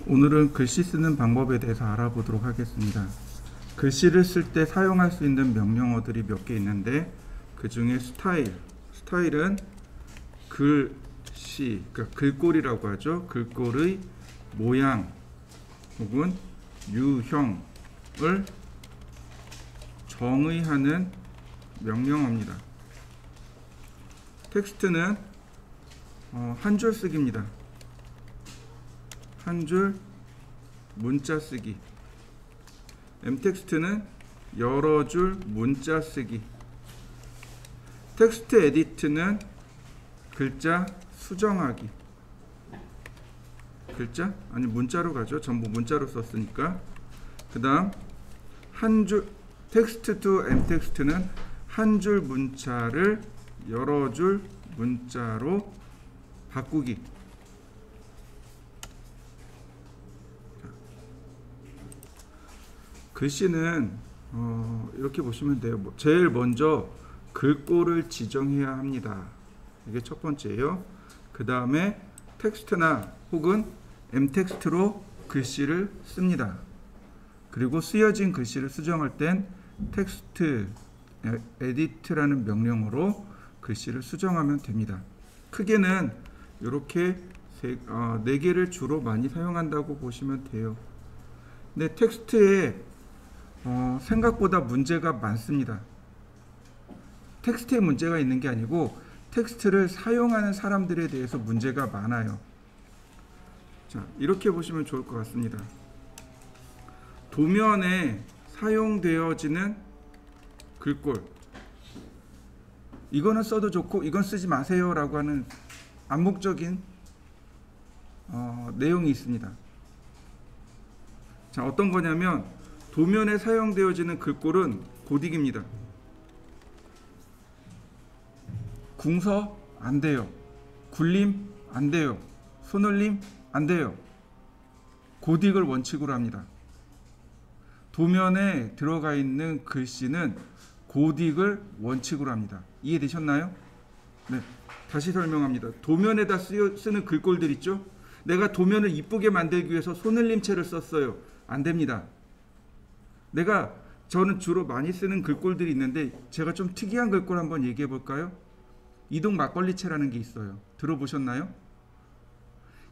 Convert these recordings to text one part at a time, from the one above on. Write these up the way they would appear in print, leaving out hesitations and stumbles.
오늘은 글씨 쓰는 방법에 대해서 알아보도록 하겠습니다. 글씨를 쓸 때 사용할 수 있는 명령어들이 몇 개 있는데 그 중에 스타일은 글씨, 그러니까 글꼴이라고 하죠. 글꼴의 모양 혹은 유형을 정의하는 명령어입니다. 텍스트는 한 줄 쓰기입니다. 한 줄 문자 쓰기. 엠텍스트는 여러 줄 문자 쓰기. 텍스트 에디트는 글자 수정하기. 글자? 아니 문자로 가죠. 전부 문자로 썼으니까. 그 다음 한 줄 텍스트 투 엠텍스트는 한 줄 문자를 여러 줄 문자로 바꾸기. 글씨는 이렇게 보시면 돼요. 제일 먼저 글꼴을 지정해야 합니다. 이게 첫 번째예요. 그 다음에 텍스트나 혹은 엠텍스트로 글씨를 씁니다. 그리고 쓰여진 글씨를 수정할 땐 텍스트 에디트라는 명령어로 글씨를 수정하면 됩니다. 크게는 이렇게 4개를 주로 많이 사용한다고 보시면 돼요. 근데 텍스트에 생각보다 문제가 많습니다. 텍스트에 문제가 있는 게 아니고 텍스트를 사용하는 사람들에 대해서 문제가 많아요. 자, 이렇게 보시면 좋을 것 같습니다. 도면에 사용되어지는 글꼴, 이거는 써도 좋고 이건 쓰지 마세요 라고 하는 암묵적인 내용이 있습니다. 자, 어떤 거냐면 도면에 사용되어지는 글꼴은 고딕입니다. 궁서 안 돼요. 굴림 안 돼요. 손을림 안 돼요. 고딕을 원칙으로 합니다. 도면에 들어가 있는 글씨는 고딕을 원칙으로 합니다. 이해되셨나요? 네, 다시 설명합니다. 도면에다 쓰는 글꼴들 있죠? 내가 도면을 이쁘게 만들기 위해서 손을림체를 썼어요. 안 됩니다. 저는 주로 많이 쓰는 글꼴들이 있는데 제가 좀 특이한 글꼴 한번 얘기해 볼까요? 이동 막걸리체라는 게 있어요. 들어보셨나요?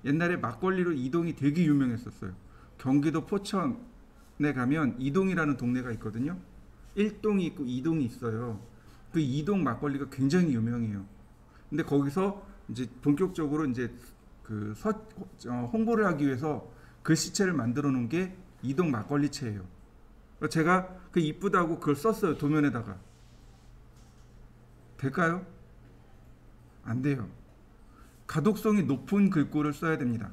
옛날에 막걸리로 이동이 되게 유명했었어요. 경기도 포천에 가면 이동이라는 동네가 있거든요. 1동이 있고 2동이 있어요. 그 2동 막걸리가 굉장히 유명해요. 근데 거기서 이제 본격적으로 이제 홍보를 하기 위해서 글씨체를 만들어 놓은 게 2동 막걸리체예요. 제가 그 이쁘다고 그걸 썼어요. 도면에다가. 될까요? 안 돼요. 가독성이 높은 글꼴을 써야 됩니다.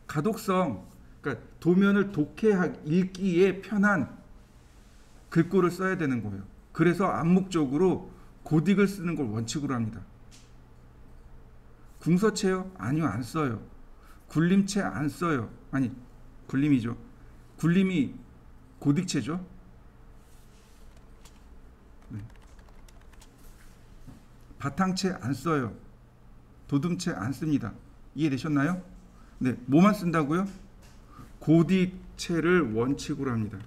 가독성, 그러니까 도면을 읽기에 편한 글꼴을 써야 되는 거예요. 그래서 암묵적으로 고딕을 쓰는 걸 원칙으로 합니다. 궁서체요? 아니요, 안 써요. 굴림체 안 써요. 아니, 굴림이죠. 굴림이 고딕체죠. 네. 바탕체 안 써요. 도둠체 안 씁니다. 이해되셨나요? 네, 뭐만 쓴다고요? 고딕체를 원칙으로 합니다.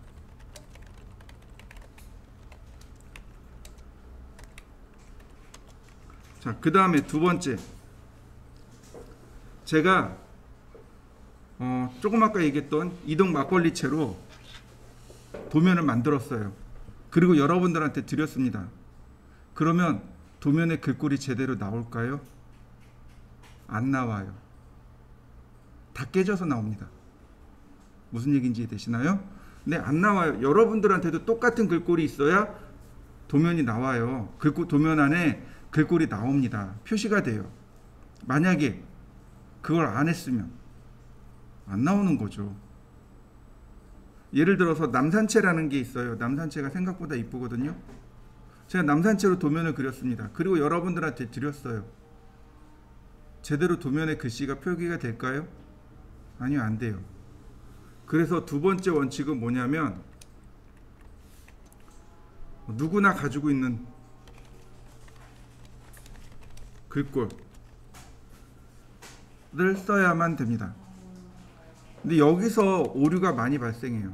자, 그 다음에 두 번째. 제가 조금 아까 얘기했던 이동 막걸리체로 도면을 만들었어요. 그리고 여러분들한테 드렸습니다. 그러면 도면에 글꼴이 제대로 나올까요? 안 나와요. 다 깨져서 나옵니다. 무슨 얘기인지 되시나요? 네, 안 나와요. 여러분들한테도 똑같은 글꼴이 있어야 도면이 나와요. 도면 안에 글꼴이 나옵니다. 표시가 돼요. 만약에 그걸 안 했으면 안 나오는 거죠. 예를 들어서 남산체라는 게 있어요. 남산체가 생각보다 이쁘거든요. 제가 남산체로 도면을 그렸습니다. 그리고 여러분들한테 드렸어요. 제대로 도면에 글씨가 표기가 될까요? 아니요, 안 돼요. 그래서 두 번째 원칙은 뭐냐면 누구나 가지고 있는 글꼴을 써야만 됩니다. 근데 여기서 오류가 많이 발생해요.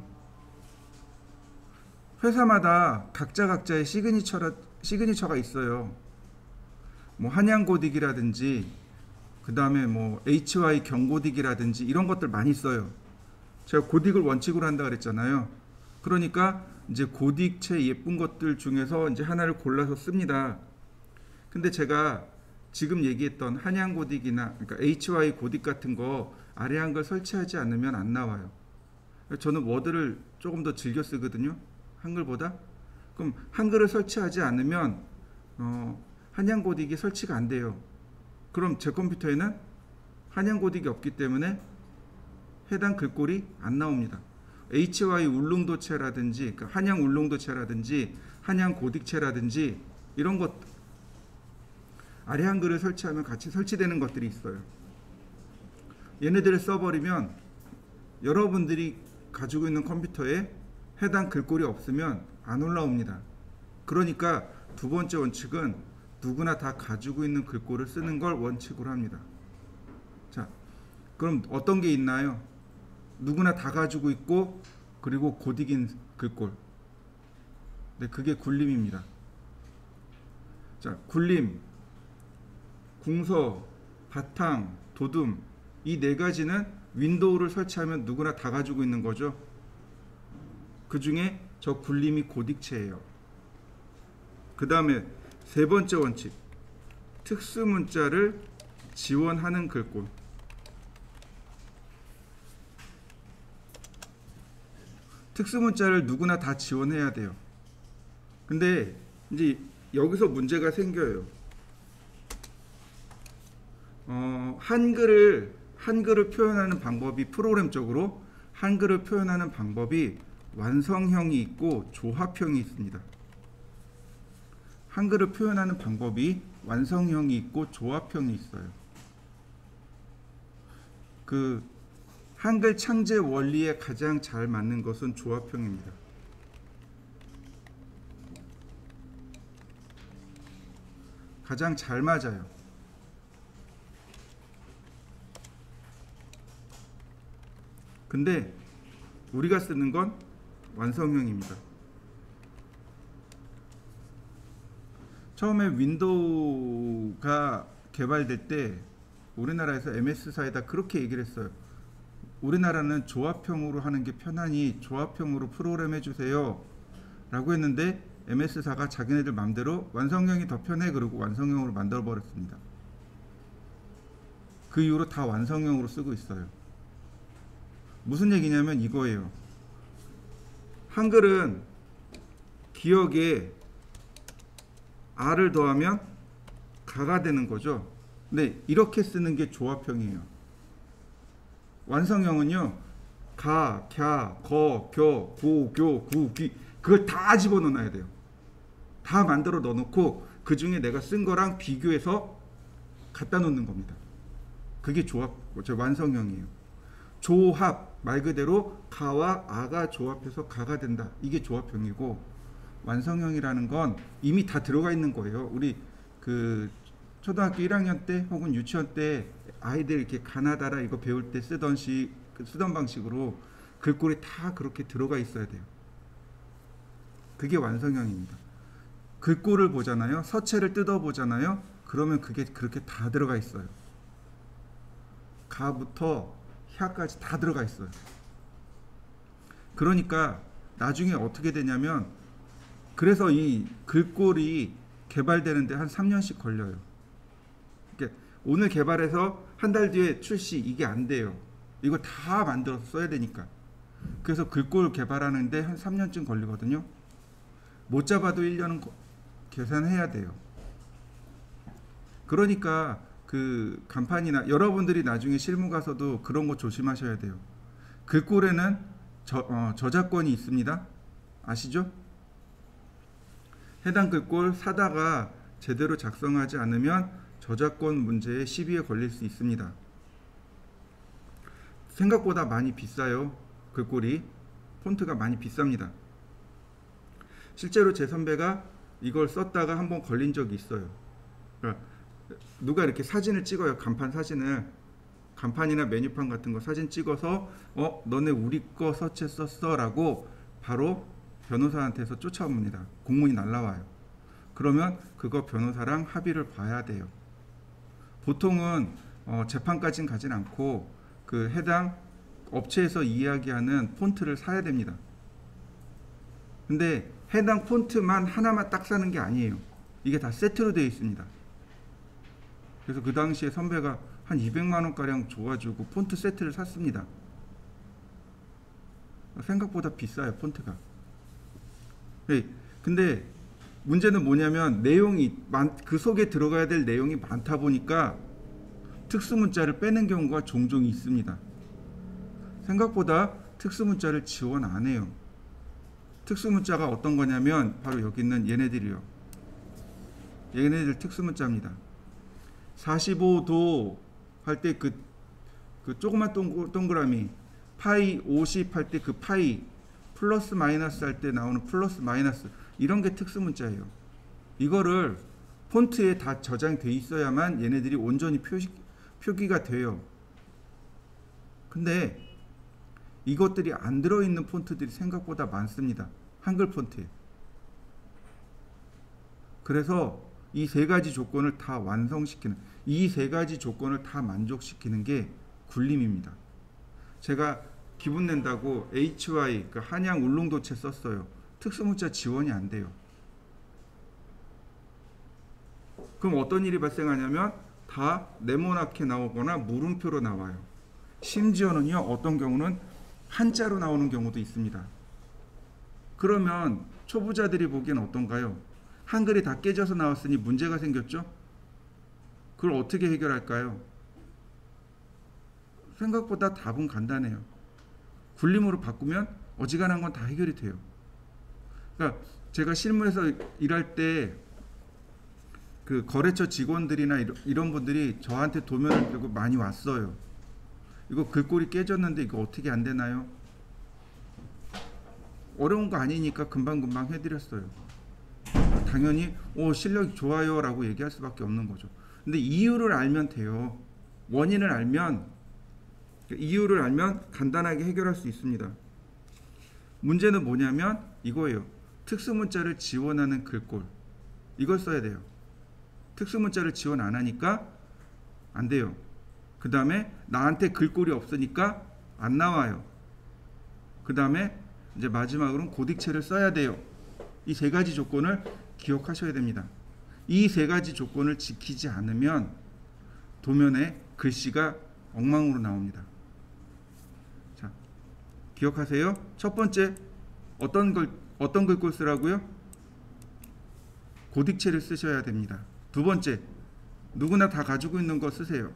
회사마다 각자의 시그니처가 있어요. 뭐 한양고딕이라든지 그 다음에 뭐 HY 경고딕이라든지 이런 것들 많이 써요. 제가 고딕을 원칙으로 한다 그랬잖아요. 그러니까 이제 고딕체 예쁜 것들 중에서 이제 하나를 골라서 씁니다. 근데 제가 지금 얘기했던 한양고딕이나 그러니까 HY 고딕 같은 거 아래 한글 설치하지 않으면 안 나와요. 저는 워드를 조금 더 즐겨 쓰거든요. 한글보다. 그럼 한글을 설치하지 않으면 한양고딕이 설치가 안 돼요. 그럼 제 컴퓨터에는 한양고딕이 없기 때문에 해당 글꼴이 안 나옵니다. HY 울릉도체라든지 그러니까 한양 울릉도체라든지 한양 고딕체라든지 이런 것 아래 한글을 설치하면 같이 설치되는 것들이 있어요. 얘네들을 써버리면 여러분들이 가지고 있는 컴퓨터에 해당 글꼴이 없으면 안 올라옵니다. 그러니까 두 번째 원칙은 누구나 다 가지고 있는 글꼴을 쓰는 걸 원칙으로 합니다. 자, 그럼 어떤 게 있나요? 누구나 다 가지고 있고 그리고 고딕인 글꼴. 네, 그게 굴림입니다. 자, 굴림, 궁서, 바탕, 도둠 이 네 가지는 윈도우를 설치하면 누구나 다 가지고 있는 거죠. 그 중에 저 굴림이 고딕체예요. 그 다음에 세 번째 원칙, 특수문자를 지원하는 글꼴. 특수문자를 누구나 다 지원해야 돼요. 근데 이제 여기서 문제가 생겨요. 한글을 표현하는 방법이 프로그램적으로 한글을 표현하는 방법이 완성형이 있고 조합형이 있습니다. 한글을 표현하는 방법이 완성형이 있고 조합형이 있어요. 그 한글 창제 원리에 가장 잘 맞는 것은 조합형입니다. 가장 잘 맞아요. 근데 우리가 쓰는 건 완성형입니다. 처음에 윈도우가 개발될 때 우리나라에서 MS사에다 그렇게 얘기를 했어요. 우리나라는 조합형으로 하는 게 편하니 조합형으로 프로그램 해주세요 라고 했는데 MS사가 자기네들 맘대로 완성형이 더 편해 그러고 완성형으로 만들어 버렸습니다. 그 이후로 다 완성형으로 쓰고 있어요. 무슨 얘기냐면 이거예요. 한글은 기억에 R을 더하면 가가 되는 거죠. 근데 이렇게 쓰는 게 조합형이에요. 완성형은요, 가, 갸, 거, 겨, 고, 교, 구, 기 그걸 다 집어넣어야 돼요. 다 만들어 넣어놓고 그 중에 내가 쓴 거랑 비교해서 갖다 놓는 겁니다. 그게 완성형이에요. 조합, 말 그대로 가와 아가 조합해서 가가 된다. 이게 조합형이고, 완성형이라는 건 이미 다 들어가 있는 거예요. 우리 그 초등학교 1학년 때 혹은 유치원 때 아이들 이렇게 가나다라 이거 배울 때 쓰던 방식으로 글꼴이 다 그렇게 들어가 있어야 돼요. 그게 완성형입니다. 글꼴을 보잖아요. 서체를 뜯어 보잖아요. 그러면 그게 그렇게 다 들어가 있어요. 가부터 혀까지 다 들어가 있어요. 그러니까 나중에 어떻게 되냐면, 그래서 이 글꼴이 개발되는데 한 3년씩 걸려요. 그러니까 오늘 개발해서 한 달 뒤에 출시, 이게 안 돼요. 이거 다 만들어서 써야 되니까. 그래서 글꼴 개발하는데 한 3년쯤 걸리거든요. 못 잡아도 1년은 계산해야 돼요. 그러니까 그 간판이나 여러분들이 나중에 실무 가서도 그런 거 조심하셔야 돼요. 글꼴에는 저작권이 있습니다. 아시죠? 해당 글꼴 사다가 제대로 작성하지 않으면 저작권 문제에 시비에 걸릴 수 있습니다. 생각보다 많이 비싸요. 글꼴이 폰트가 많이 비쌉니다. 실제로 제 선배가 이걸 썼다가 한번 걸린 적이 있어요. 그러니까 누가 이렇게 사진을 찍어요. 간판 사진을. 간판이나 메뉴판 같은 거 사진 찍어서 너네 우리 거 서치했었어 라고 바로 변호사한테서 쫓아옵니다. 공문이 날라와요. 그러면 그거 변호사랑 합의를 봐야 돼요. 보통은 재판까지는 가진 않고 그 해당 업체에서 이야기하는 폰트를 사야 됩니다. 근데 해당 폰트만 하나만 딱 사는 게 아니에요. 이게 다 세트로 되어 있습니다. 그래서 그 당시에 선배가 한 200만 원가량 줘가지고 폰트 세트를 샀습니다. 생각보다 비싸요, 폰트가. 근데 문제는 뭐냐면 내용이 그 속에 들어가야 될 내용이 많다 보니까 특수문자를 빼는 경우가 종종 있습니다. 생각보다 특수문자를 지원 안 해요. 특수문자가 어떤 거냐면 바로 여기 있는 얘네들이요. 얘네들 특수문자입니다. 45도 할 때 그 조그만 동그라미 파이 50 할 때 그 파이 플러스 마이너스 할 때 나오는 플러스 마이너스 이런 게 특수문자예요. 이거를 폰트에 다 저장돼 있어야만 얘네들이 온전히 표기가 돼요. 근데 이것들이 안 들어있는 폰트들이 생각보다 많습니다. 한글 폰트에. 그래서 이 세 가지 조건을 다 완성시키는, 이 세 가지 조건을 다 만족시키는 게 굴림입니다. 제가 기분 낸다고 HY, 그 한양 울릉도체 썼어요. 특수문자 지원이 안 돼요. 그럼 어떤 일이 발생하냐면 다 네모나게 나오거나 물음표로 나와요. 심지어는요, 어떤 경우는 한자로 나오는 경우도 있습니다. 그러면 초보자들이 보기엔 어떤가요? 한글이 다 깨져서 나왔으니 문제가 생겼죠? 그걸 어떻게 해결할까요? 생각보다 답은 간단해요. 굴림으로 바꾸면 어지간한 건 다 해결이 돼요. 그러니까 제가 실무에서 일할 때 그 거래처 직원들이나 이런 분들이 저한테 도면을 들고 많이 왔어요. 이거 글꼴이 깨졌는데 이거 어떻게 안 되나요? 어려운 거 아니니까 금방금방 해드렸어요. 당연히 실력이 좋아요 라고 얘기할 수밖에 없는 거죠. 근데 이유를 알면 돼요. 원인을 알면, 이유를 알면 간단하게 해결할 수 있습니다. 문제는 뭐냐면 이거예요. 특수문자를 지원하는 글꼴, 이걸 써야 돼요. 특수문자를 지원 안 하니까 안 돼요. 그 다음에 나한테 글꼴이 없으니까 안 나와요. 그 다음에 이제 마지막으로는 고딕체를 써야 돼요. 이 세 가지 조건을 기억하셔야 됩니다. 이 세 가지 조건을 지키지 않으면 도면에 글씨가 엉망으로 나옵니다. 자, 기억하세요. 첫 번째, 어떤 글꼴 쓰라고요? 고딕체를 쓰셔야 됩니다. 두 번째, 누구나 다 가지고 있는 거 쓰세요.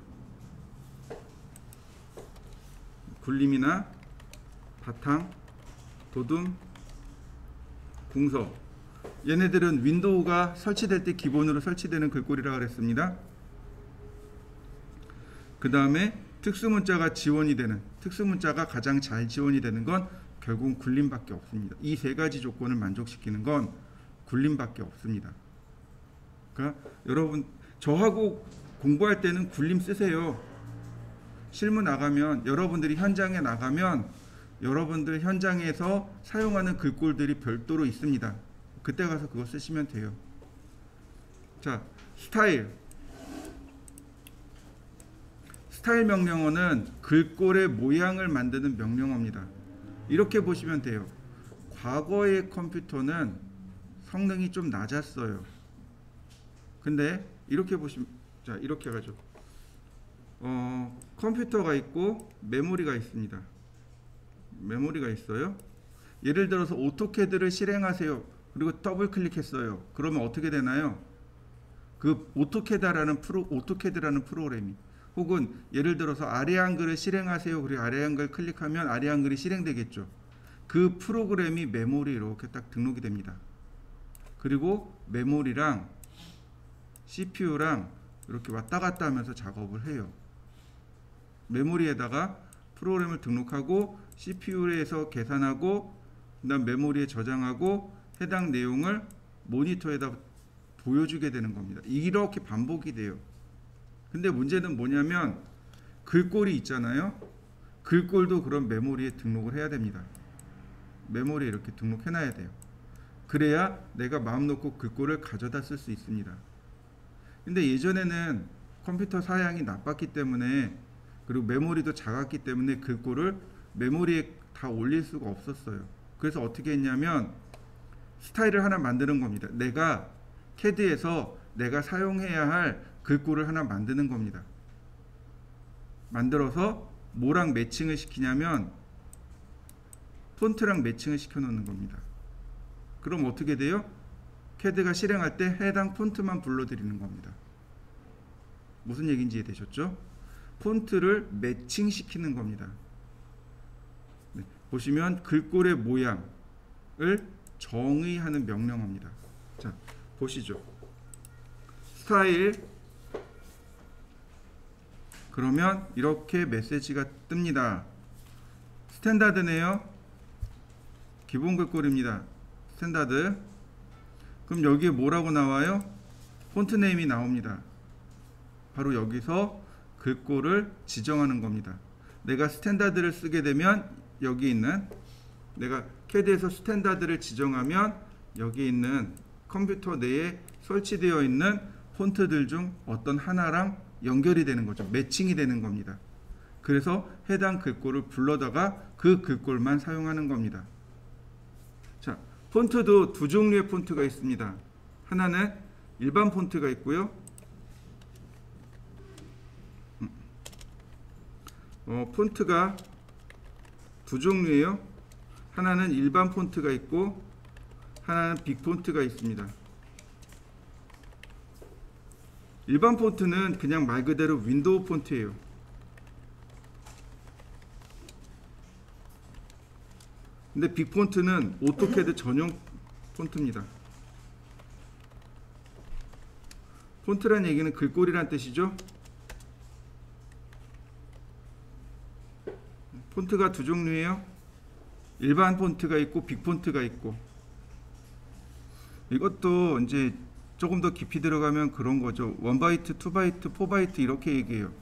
굴림이나 바탕, 도둠, 궁서. 얘네들은 윈도우가 설치될 때 기본으로 설치되는 글꼴이라고 그랬습니다. 그 다음에 특수문자가 지원이 되는, 특수문자가 가장 잘 지원이 되는 건 결국 굴림밖에 없습니다. 이 세 가지 조건을 만족시키는 건 굴림밖에 없습니다. 그러니까 여러분, 저하고 공부할 때는 굴림 쓰세요. 실무 나가면, 여러분들이 현장에 나가면 여러분들 현장에서 사용하는 글꼴들이 별도로 있습니다. 그때 가서 그거 쓰시면 돼요. 자, 스타일 명령어는 글꼴의 모양을 만드는 명령어입니다. 이렇게 보시면 돼요. 과거의 컴퓨터는 성능이 좀 낮았어요. 근데 이렇게 보시면, 자, 이렇게 해가지고 컴퓨터가 있고 메모리가 있습니다. 메모리가 있어요. 예를 들어서 오토캐드를 실행하세요. 그리고 더블 클릭했어요. 그러면 어떻게 되나요? 그 오토캐드라는 프로그램이, 혹은 예를 들어서 아래 한글을 실행하세요. 그리고 아래 한글 클릭하면 아래 한글이 실행되겠죠. 그 프로그램이 메모리에 이렇게 딱 등록이 됩니다. 그리고 메모리랑 CPU랑 이렇게 왔다 갔다 하면서 작업을 해요. 메모리에다가 프로그램을 등록하고 CPU에서 계산하고 그다음 메모리에 저장하고 해당 내용을 모니터에다 보여주게 되는 겁니다. 이렇게 반복이 돼요. 근데 문제는 뭐냐면 글꼴이 있잖아요. 글꼴도 그런 메모리에 등록을 해야 됩니다. 메모리에 이렇게 등록해 놔야 돼요. 그래야 내가 마음 놓고 글꼴을 가져다 쓸 수 있습니다. 근데 예전에는 컴퓨터 사양이 나빴기 때문에, 그리고 메모리도 작았기 때문에 글꼴을 메모리에 다 올릴 수가 없었어요. 그래서 어떻게 했냐면 스타일을 하나 만드는 겁니다. 내가 CAD에서 내가 사용해야 할 글꼴을 하나 만드는 겁니다. 만들어서 뭐랑 매칭을 시키냐면 폰트랑 매칭을 시켜 놓는 겁니다. 그럼 어떻게 돼요? CAD가 실행할 때 해당 폰트만 불러드리는 겁니다. 무슨 얘기인지 이해되셨죠? 폰트를 매칭시키는 겁니다. 네, 보시면 글꼴의 모양을 정의하는 명령어입니다. 자, 보시죠. 스타일, 그러면 이렇게 메시지가 뜹니다. 스탠다드네요. 기본 글꼴입니다. 스탠다드. 그럼 여기에 뭐라고 나와요? 폰트 네임이 나옵니다. 바로 여기서 글꼴을 지정하는 겁니다. 내가 스탠다드를 쓰게 되면 여기 있는, 내가 CAD에서 스탠다드를 지정하면 여기 있는 컴퓨터 내에 설치되어 있는 폰트들 중 어떤 하나랑 연결이 되는 거죠. 매칭이 되는 겁니다. 그래서 해당 글꼴을 불러다가 그 글꼴만 사용하는 겁니다. 자, 폰트도 두 종류의 폰트가 있습니다. 하나는 일반 폰트가 있고요. 폰트가 두 종류예요. 하나는 일반 폰트가 있고 하나는 빅 폰트가 있습니다. 일반 폰트는 그냥 말 그대로 윈도우 폰트예요. 근데 빅 폰트는 오토캐드 전용 폰트입니다. 폰트란 얘기는 글꼴이란 뜻이죠. 폰트가 두 종류예요. 일반 폰트가 있고 빅 폰트가 있고. 이것도 이제 조금 더 깊이 들어가면 그런 거죠. 1바이트, 2바이트, 4바이트 이렇게 얘기해요.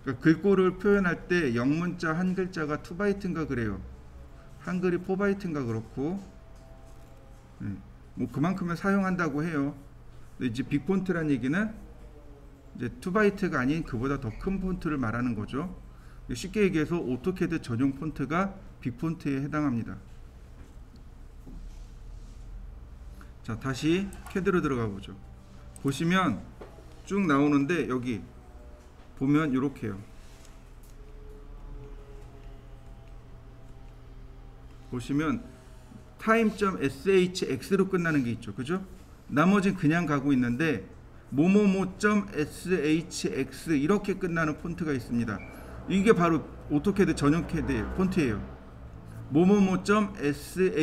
그러니까 글꼴을 표현할 때 영문자 한 글자가 2바이트인가 그래요. 한글이 4바이트인가 그렇고. 뭐 그만큼은 사용한다고 해요. 근데 이제 빅 폰트란 얘기는 이제 2바이트가 아닌 그보다 더 큰 폰트를 말하는 거죠. 쉽게 얘기해서 오토캐드 전용 폰트가 빅 폰트에 해당합니다. 자, 다시 CAD로 들어가 보죠. 보시면 쭉 나오는데 여기 보면 이렇게요. 보시면 time.shx로 끝나는 게 있죠. 그죠? 나머지는 그냥 가고 있는데 뭐뭐뭐.shx 이렇게 끝나는 폰트가 있습니다. 이게 바로 오토캐드 전용 CAD 폰트예요. 뭐뭐뭐.shx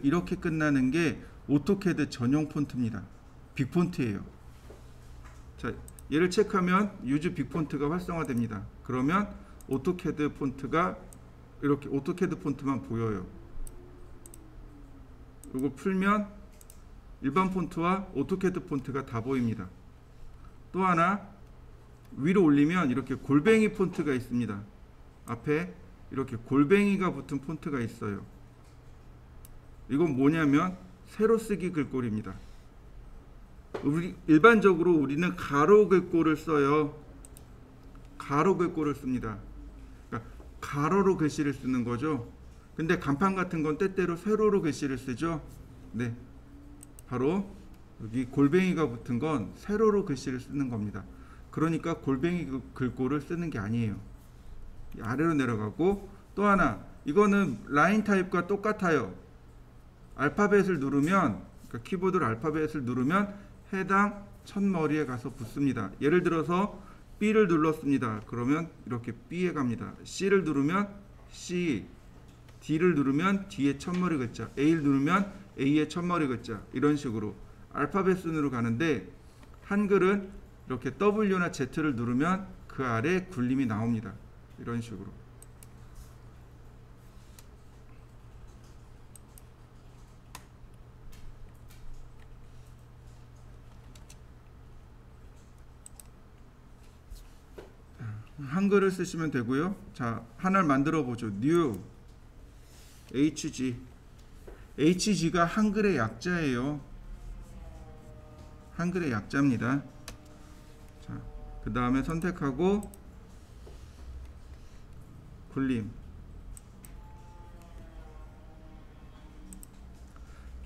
이렇게 끝나는 게 오토캐드 전용 폰트입니다. 빅 폰트예요. 자, 얘를 체크하면 유즈 빅 폰트가 활성화됩니다. 그러면 오토캐드 폰트가 이렇게 오토캐드 폰트만 보여요. 이거 풀면 일반 폰트와 오토캐드 폰트가 다 보입니다. 또 하나 위로 올리면 이렇게 골뱅이 폰트가 있습니다. 앞에 이렇게 골뱅이가 붙은 폰트가 있어요. 이건 뭐냐면 세로 쓰기 글꼴입니다. 일반적으로 우리는 가로 글꼴을 써요. 가로 글꼴을 씁니다. 그러니까 가로로 글씨를 쓰는 거죠. 근데 간판 같은 건 때때로 세로로 글씨를 쓰죠. 네, 바로 여기 골뱅이가 붙은 건 세로로 글씨를 쓰는 겁니다. 그러니까 골뱅이 글꼴을 쓰는 게 아니에요. 아래로 내려가고, 또 하나 이거는 라인 타입과 똑같아요. 알파벳을 누르면, 그러니까 키보드로 알파벳을 누르면 해당 첫머리에 가서 붙습니다. 예를 들어서 B를 눌렀습니다. 그러면 이렇게 B에 갑니다. C를 누르면 C, D를 누르면 D의 첫머리 글자, A를 누르면 A의 첫머리 글자, 이런 식으로 알파벳 순으로 가는데, 한글은 이렇게 W나 Z를 누르면 그 아래 굴림이 나옵니다. 이런 식으로. 한글을 쓰시면 되고요. 자, 하나를 만들어 보죠. new hg. hg가 한글의 약자예요. 한글의 약자입니다. 자, 그 다음에 선택하고 굴림.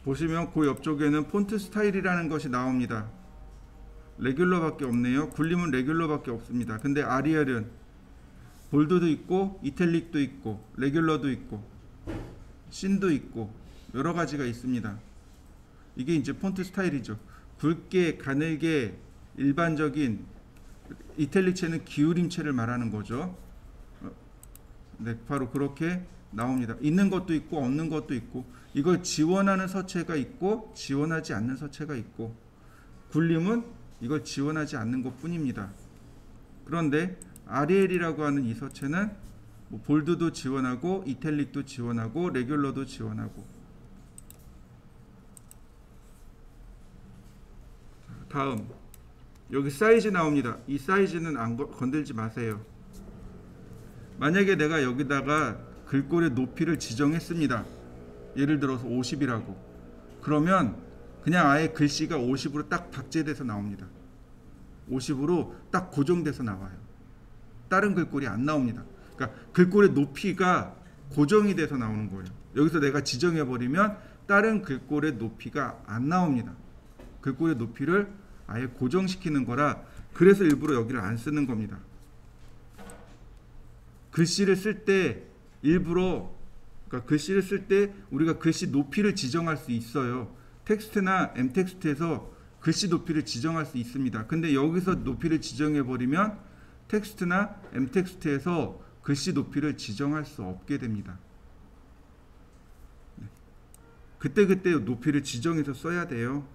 보시면 그 옆쪽에는 폰트 스타일이라는 것이 나옵니다. 레귤러밖에 없네요. 굴림은 레귤러밖에 없습니다. 근데 아리얼은 볼드도 있고 이탈릭도 있고 레귤러도 있고 씬도 있고 여러 가지가 있습니다. 이게 이제 폰트 스타일이죠. 굵게 가늘게 일반적인 이탈릭체는 기울임체를 말하는 거죠. 네, 바로 그렇게 나옵니다. 있는 것도 있고 없는 것도 있고, 이걸 지원하는 서체가 있고 지원하지 않는 서체가 있고, 굴림은 이걸 지원하지 않는 것 뿐입니다. 그런데 아리엘이라고 하는 이 서체는 뭐 볼드도 지원하고 이탈릭도 지원하고 레귤러도 지원하고. 다음 여기 사이즈 나옵니다. 이 사이즈는 건들지 마세요. 만약에 내가 여기다가 글꼴의 높이를 지정했습니다. 예를 들어서 50이라고. 그러면 그냥 아예 글씨가 50으로 딱 박제돼서 나옵니다. 50으로 딱 고정돼서 나와요. 다른 글꼴이 안 나옵니다. 그러니까 글꼴의 높이가 고정이 돼서 나오는 거예요. 여기서 내가 지정해버리면 다른 글꼴의 높이가 안 나옵니다. 글꼴의 높이를 아예 고정시키는 거라, 그래서 일부러 여기를 안 쓰는 겁니다. 글씨를 쓸 때 일부러, 그러니까 글씨를 쓸 때 우리가 글씨 높이를 지정할 수 있어요. 텍스트나 M텍스트에서 글씨 높이를 지정할 수 있습니다. 근데 여기서 높이를 지정해 버리면 텍스트나 M텍스트에서 글씨 높이를 지정할 수 없게 됩니다. 그때그때 높이를 지정해서 써야 돼요.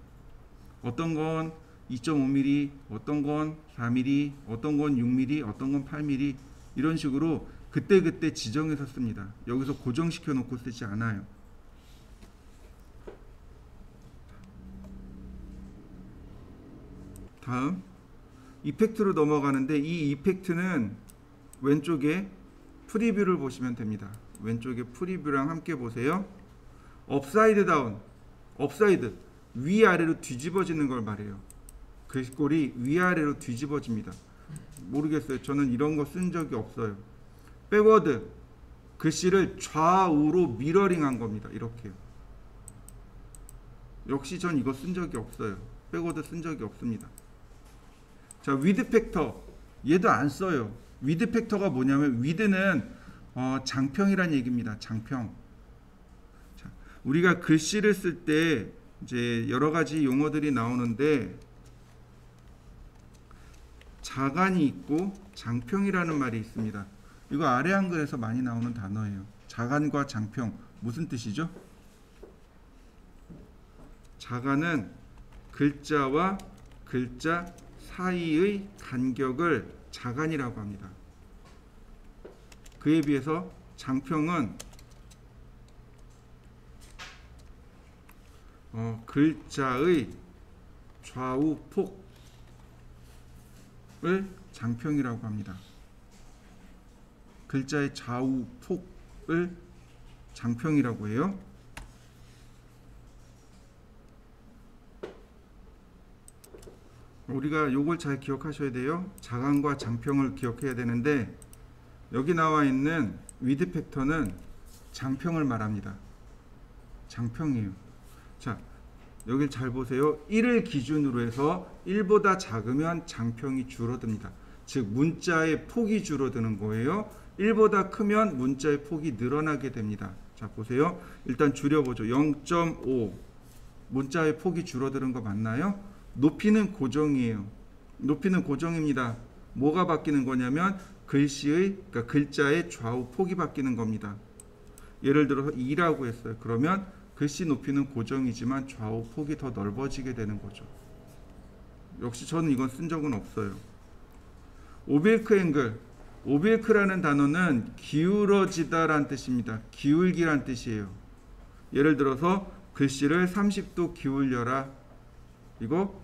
어떤 건 2.5mm, 어떤 건 4mm, 어떤 건 6mm, 어떤 건 8mm, 이런 식으로 그때그때 지정해서 씁니다. 여기서 고정시켜 놓고 쓰지 않아요. 다음 이펙트로 넘어가는데, 이 이펙트는 왼쪽에 프리뷰를 보시면 됩니다. 왼쪽에 프리뷰랑 함께 보세요. 업사이드 다운, 업사이드, 위아래로 뒤집어지는 걸 말해요. 글꼴이 위아래로 뒤집어집니다. 모르겠어요. 저는 이런 거 쓴 적이 없어요. 백워드, 글씨를 좌우로 미러링한 겁니다. 이렇게요. 역시 전 이거 쓴 적이 없어요. 백워드 쓴 적이 없습니다. 자, 위드 팩터, 얘도 안 써요. 위드 팩터가 뭐냐면, 위드는 장평이란 얘기입니다. 장평. 자, 우리가 글씨를 쓸 때 이제 여러 가지 용어들이 나오는데, 자간이 있고 장평이라는 말이 있습니다. 이거 아래 한글에서 많이 나오는 단어예요. 자간과 장평, 무슨 뜻이죠? 자간은 글자와 글자 사이의 간격을 자간이라고 합니다. 그에 비해서 장평은 글자의 좌우 폭을 장평이라고 합니다. 글자의 좌우 폭을 장평이라고 해요. 우리가 요걸 잘 기억하셔야 돼요. 자간과 장평을 기억해야 되는데, 여기 나와 있는 위드 팩터는 장평을 말합니다. 장평이에요. 자, 여길 잘 보세요. 1을 기준으로 해서 1보다 작으면 장평이 줄어듭니다. 즉 문자의 폭이 줄어드는 거예요. 1보다 크면 문자의 폭이 늘어나게 됩니다. 자, 보세요. 일단 줄여보죠. 0.5 문자의 폭이 줄어드는 거 맞나요? 높이는 고정이에요. 높이는 고정입니다. 뭐가 바뀌는 거냐면 그러니까 글자의 좌우 폭이 바뀌는 겁니다. 예를 들어서 2라고 했어요. 그러면 글씨 높이는 고정이지만 좌우 폭이 더 넓어지게 되는 거죠. 역시 저는 이건 쓴 적은 없어요. 오빌크 앵글, 오빌크라는 단어는 기울어지다 라는 뜻입니다. 기울기란 뜻이에요. 예를 들어서 글씨를 30도 기울여라, 이거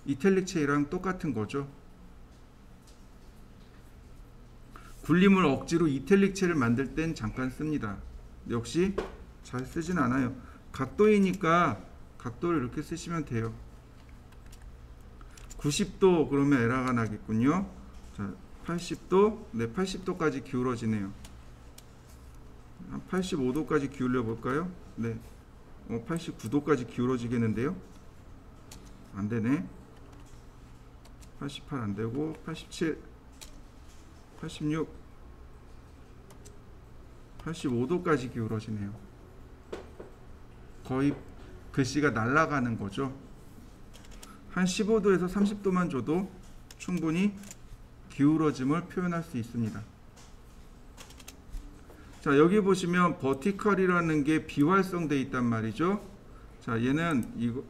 이탈릭체랑 똑같은 거죠. 굴림을 억지로 이탈릭체를 만들 땐 잠깐 씁니다. 역시 잘 쓰진 않아요. 각도이니까 각도를 이렇게 쓰시면 돼요. 90도 그러면 에러가 나겠군요. 자, 80도, 네, 80도까지 기울어지네요. 한 85도까지 기울여 볼까요? 네, 89도까지 기울어지겠는데요. 안 되네. 88 안 되고 87, 86, 85도까지 기울어지네요. 거의 글씨가 날아가는 거죠. 한 15도에서 30도만 줘도 충분히 기울어짐을 표현할 수 있습니다. 자, 여기 보시면 버티컬이라는 게 비활성되어 있단 말이죠. 자, 얘는 이거,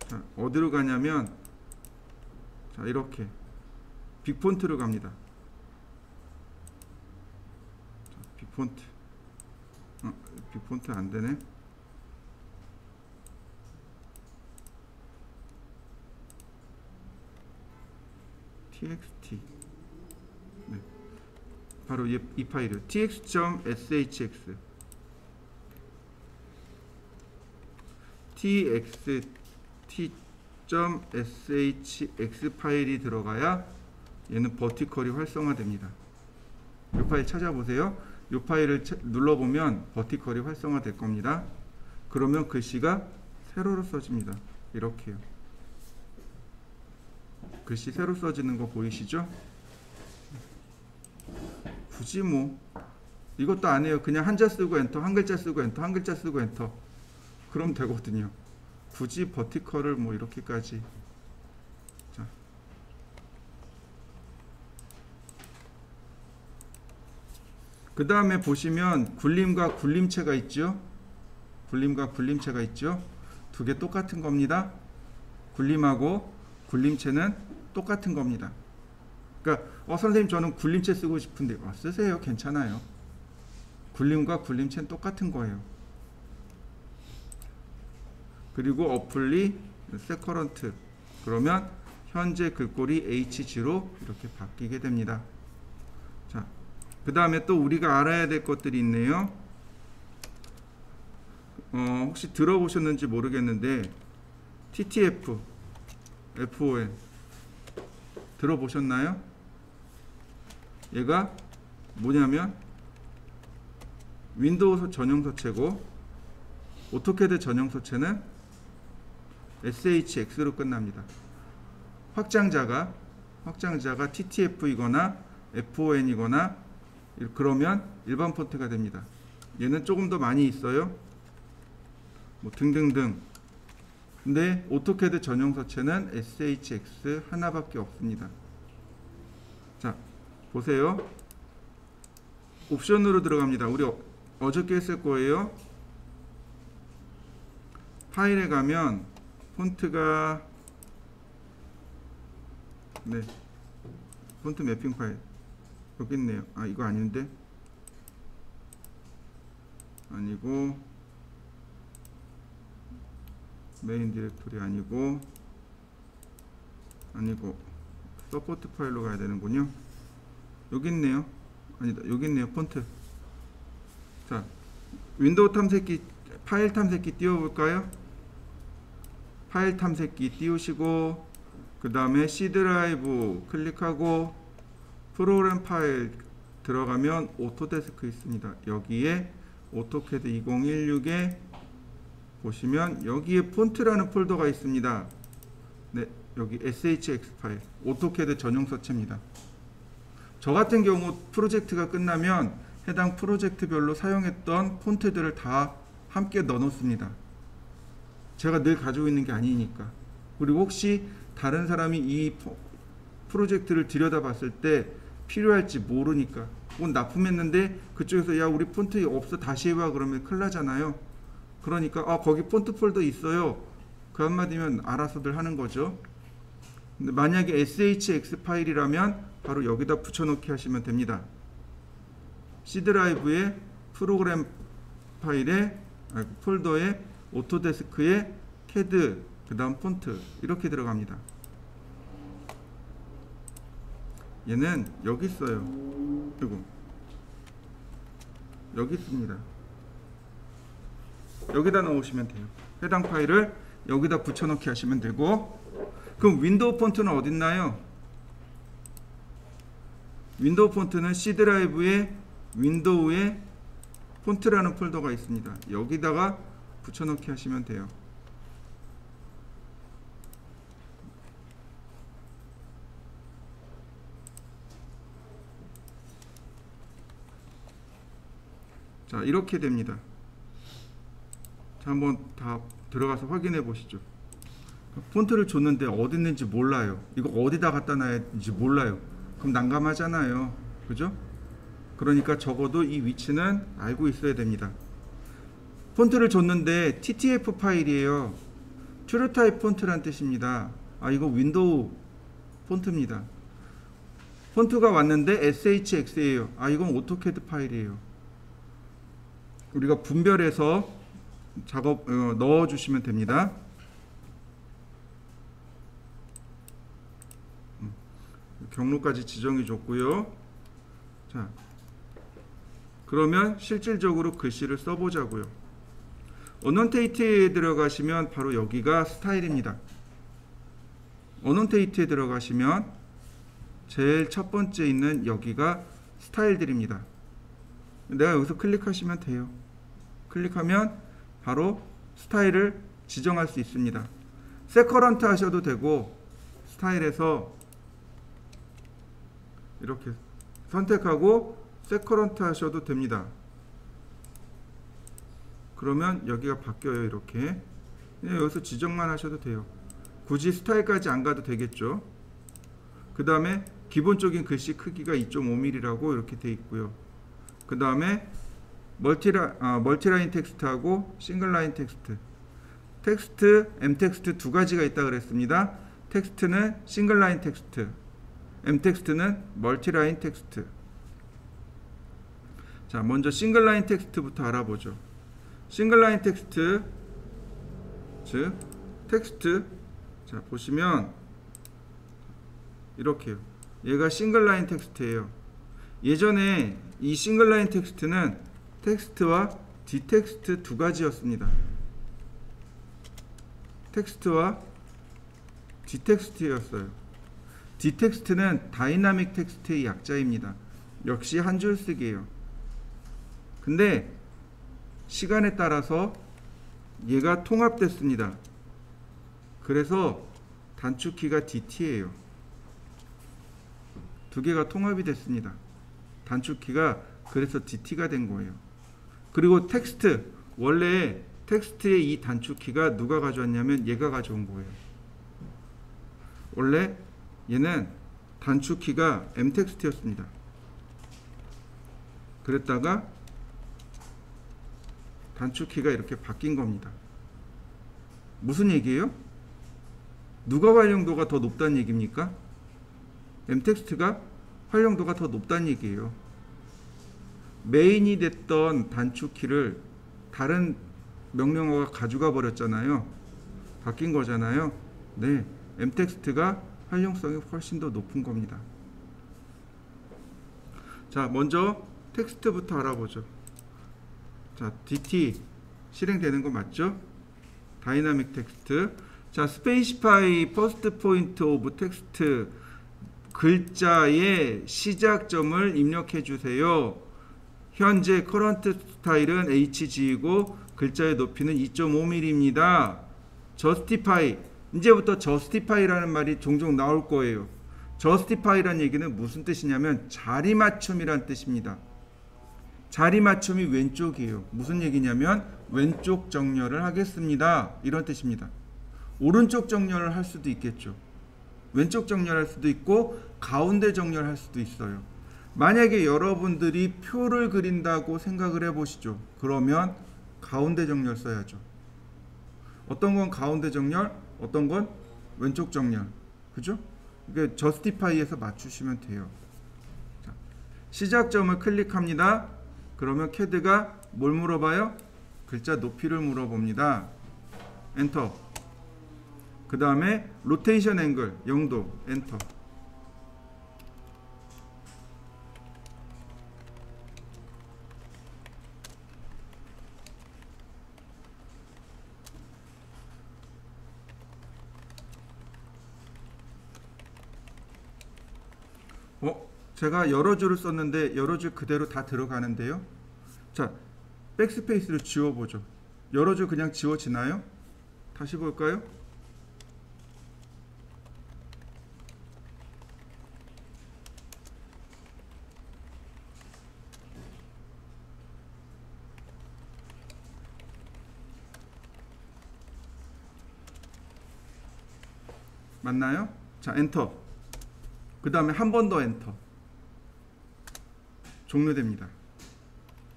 자, 어디로 가냐면, 자, 이렇게 빅폰트로 갑니다. 자, 빅폰트. 빅폰트 안 되네. txt. 네. 바로 이 파일이요. tx.shx. txt.shx 파일이 들어가야 얘는 버티컬이 활성화됩니다. 이 파일 찾아보세요. 이 파일을 눌러보면 버티컬이 활성화될 겁니다. 그러면 글씨가 세로로 써집니다. 이렇게요. 글씨 새로 써지는 거 보이시죠? 굳이 뭐 이것도 안 해요. 그냥 한자 쓰고 엔터, 한 글자 쓰고 엔터, 한 글자 쓰고 엔터, 그럼 되거든요. 굳이 버티컬을 뭐 이렇게까지. 자, 그 다음에 보시면 굴림과 굴림체가 있죠. 굴림과 굴림체가 있죠. 두 개 똑같은 겁니다. 굴림하고 굴림체는 똑같은 겁니다. 그러니까 선생님 저는 굴림체 쓰고 싶은데 쓰세요. 괜찮아요. 굴림과 굴림체는 똑같은 거예요. 그리고 어플리 세커런트 그러면 현재 글꼴이 Hg로 이렇게 바뀌게 됩니다. 자, 그 다음에 또 우리가 알아야 될 것들이 있네요. 혹시 들어보셨는지 모르겠는데 TTF, FON 들어보셨나요? 얘가 뭐냐면 윈도우 전용 서체고 오토캐드 전용 서체는 SHX로 끝납니다. 확장자가 TTF이거나 FON이거나 그러면 일반 폰트가 됩니다. 얘는 조금 더 많이 있어요. 뭐 등등등. 근데 오토캐드 전용 서체는 SHX 하나밖에 없습니다. 자, 보세요. 옵션으로 들어갑니다. 우리 어저께 했을 거예요. 파일에 가면 폰트가 네, 폰트 매핑 파일 여기 있네요. 아, 이거 아닌데, 아니고 메인 디렉토리 아니고 서포트 파일로 가야 되는군요. 여기 있네요. 아니다, 여기 있네요. 폰트. 자, 윈도우 탐색기 파일 탐색기 띄워볼까요? 파일 탐색기 띄우시고 그 다음에 C 드라이브 클릭하고 프로그램 파일 들어가면 오토데스크 있습니다. 여기에 오토캐드 2016에 보시면 여기에 폰트라는 폴더가 있습니다. 네, 여기 SHX 파일 오토캐드 전용 서체입니다. 저 같은 경우 프로젝트가 끝나면 해당 프로젝트별로 사용했던 폰트들을 다 함께 넣어 놓습니다. 제가 늘 가지고 있는 게 아니니까. 그리고 혹시 다른 사람이 이 프로젝트를 들여다봤을 때 필요할지 모르니까, 혹은 납품했는데 그쪽에서 야 우리 폰트 없어 다시 해봐 그러면 큰일 나잖아요. 그러니까 거기 폰트 폴더 있어요. 그 한마디면 알아서들 하는 거죠. 근데 만약에 SHX 파일이라면 바로 여기다 붙여넣기 하시면 됩니다. C 드라이브에 프로그램 파일에 폴더에 오토데스크에 캐드 그 다음 폰트 이렇게 들어갑니다. 얘는 여기 있어요. 그리고 여기 있습니다. 여기다 넣으시면 돼요. 해당 파일을 여기다 붙여넣기 하시면 되고, 그럼 윈도우 폰트는 어디 있나요? 윈도우 폰트는 C 드라이브에 윈도우에 폰트라는 폴더가 있습니다. 여기다가 붙여넣기 하시면 돼요. 자, 이렇게 됩니다. 자, 한번 다 들어가서 확인해 보시죠. 폰트를 줬는데 어디 있는지 몰라요. 이거 어디다 갖다 놔야 되는지 몰라요. 그럼 난감하잖아요. 그죠? 그러니까 적어도 이 위치는 알고 있어야 됩니다. 폰트를 줬는데 TTF 파일이에요. True Type 폰트란 뜻입니다. 아, 이거 윈도우 폰트입니다. 폰트가 왔는데 SHX예요. 아, 이건 오토캐드 파일이에요. 우리가 분별해서 작업 넣어 주시면 됩니다. 경로까지 지정해 줬고요. 자, 그러면 실질적으로 글씨를 써보자고요. 어넌테이트에 들어가시면 바로 여기가 스타일입니다. 어넌테이트에 들어가시면 제일 첫 번째 있는 여기가 스타일들입니다. 내가 여기서 클릭하시면 돼요. 클릭하면 바로 스타일을 지정할 수 있습니다. 세커런트 하셔도 되고, 스타일에서 이렇게 선택하고 세커런트 하셔도 됩니다. 그러면 여기가 바뀌어요. 이렇게 그냥 여기서 지정만 하셔도 돼요. 굳이 스타일까지 안 가도 되겠죠. 그 다음에 기본적인 글씨 크기가 2.5mm라고 이렇게 돼 있고요. 그 다음에 멀티라인 텍스트하고 싱글라인 텍스트, M텍스트 두 가지가 있다 그랬습니다. 텍스트는 싱글라인 텍스트, M텍스트는 멀티라인 텍스트. 자, 먼저 싱글라인 텍스트부터 알아보죠. 싱글라인 텍스트, 즉 텍스트, 자 보시면 이렇게요. 얘가 싱글라인 텍스트예요. 예전에 이 싱글라인 텍스트는 텍스트와 디텍스트 두 가지였습니다. 텍스트와 디텍스트였어요. 디텍스트는 다이나믹 텍스트의 약자입니다. 역시 한 줄 쓰기예요. 근데 시간에 따라서 얘가 통합됐습니다. 그래서 단축키가 DT예요. 두 개가 통합이 됐습니다. 단축키가 그래서 DT가 된 거예요. 그리고 텍스트, 원래 텍스트의 이 단축키가 누가 가져왔냐면 얘가 가져온 거예요. 원래 얘는 단축키가 M텍스트였습니다. 그랬다가 단축키가 이렇게 바뀐 겁니다. 무슨 얘기예요? 누가 활용도가 더 높다는 얘기입니까? M텍스트가 활용도가 더 높다는 얘기예요. 메인이 됐던 단축키를 다른 명령어가 가져가 버렸잖아요. 바뀐 거잖아요. 네, M텍스트가 활용성이 훨씬 더 높은 겁니다. 자, 먼저 텍스트부터 알아보죠. 자, DT 실행되는 거 맞죠? 다이나믹 텍스트. 자, 스페이시파이 퍼스트 포인트 오브 텍스트, 글자의 시작점을 입력해 주세요. 현재 커런트 스타일은 HG이고 글자의 높이는 2.5mm입니다. justify, 이제부터 justify라는 말이 종종 나올 거예요. justify라는 얘기는 무슨 뜻이냐면 자리 맞춤이란 뜻입니다. 자리 맞춤이 왼쪽이에요. 무슨 얘기냐면 왼쪽 정렬을 하겠습니다, 이런 뜻입니다. 오른쪽 정렬을 할 수도 있겠죠. 왼쪽 정렬할 수도 있고 가운데 정렬할 수도 있어요. 만약에 여러분들이 표를 그린다고 생각을 해보시죠. 그러면 가운데 정렬 써야죠. 어떤 건 가운데 정렬, 어떤 건 왼쪽 정렬, 그죠? 이게 justify에서 맞추시면 돼요. 자, 시작점을 클릭합니다. 그러면 CAD가 뭘 물어봐요? 글자 높이를 물어봅니다. 엔터. 그 다음에 로테이션 앵글 0도 엔터. 제가 여러 줄을 썼는데 여러 줄 그대로 다 들어가는데요. 자, 백스페이스를 지워보죠. 여러 줄 그냥 지워지나요? 다시 볼까요? 맞나요? 자, 엔터. 그 다음에 한 번 더 엔터. 종료됩니다.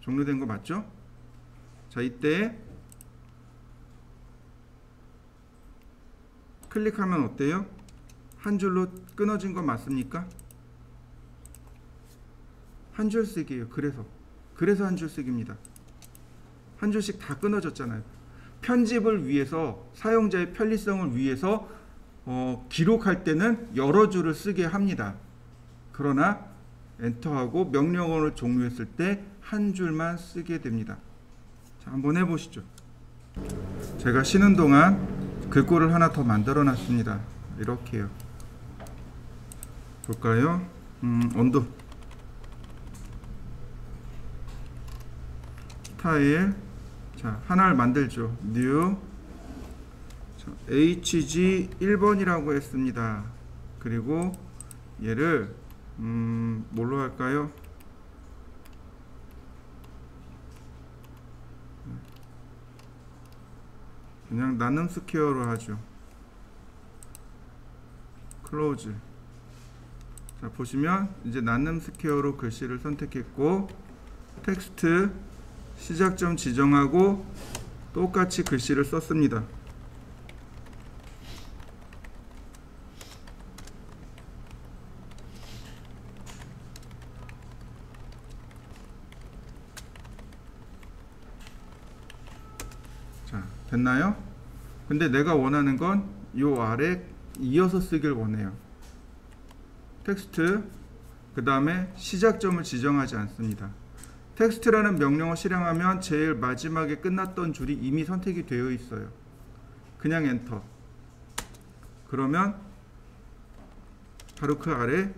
종료된 거 맞죠? 자, 이때 클릭하면 어때요? 한 줄로 끊어진 거 맞습니까? 한 줄 쓰기예요. 그래서 한 줄 쓰기입니다. 한 줄씩 다 끊어졌잖아요. 편집을 위해서, 사용자의 편리성을 위해서 기록할 때는 여러 줄을 쓰게 합니다. 그러나 엔터하고 명령어를 종료했을 때 한 줄만 쓰게 됩니다. 자, 한번 해보시죠. 제가 쉬는 동안 글꼴을 하나 더 만들어 놨습니다. 이렇게요. 볼까요? 온도, 스타일. 자, 하나를 만들죠. 뉴. HG 1번이라고 했습니다. 그리고 얘를 뭘로 할까요? 그냥 나눔 스퀘어로 하죠. 클로즈. 자, 보시면 이제 나눔 스퀘어로 글씨를 선택했고, 텍스트 시작점 지정하고 똑같이 글씨를 썼습니다. 자, 됐나요? 근데 내가 원하는 건 요 아래 이어서 쓰길 원해요. 텍스트, 그 다음에 시작점을 지정하지 않습니다. 텍스트라는 명령어 실행하면 제일 마지막에 끝났던 줄이 이미 선택이 되어 있어요. 그냥 엔터. 그러면 바로 그 아래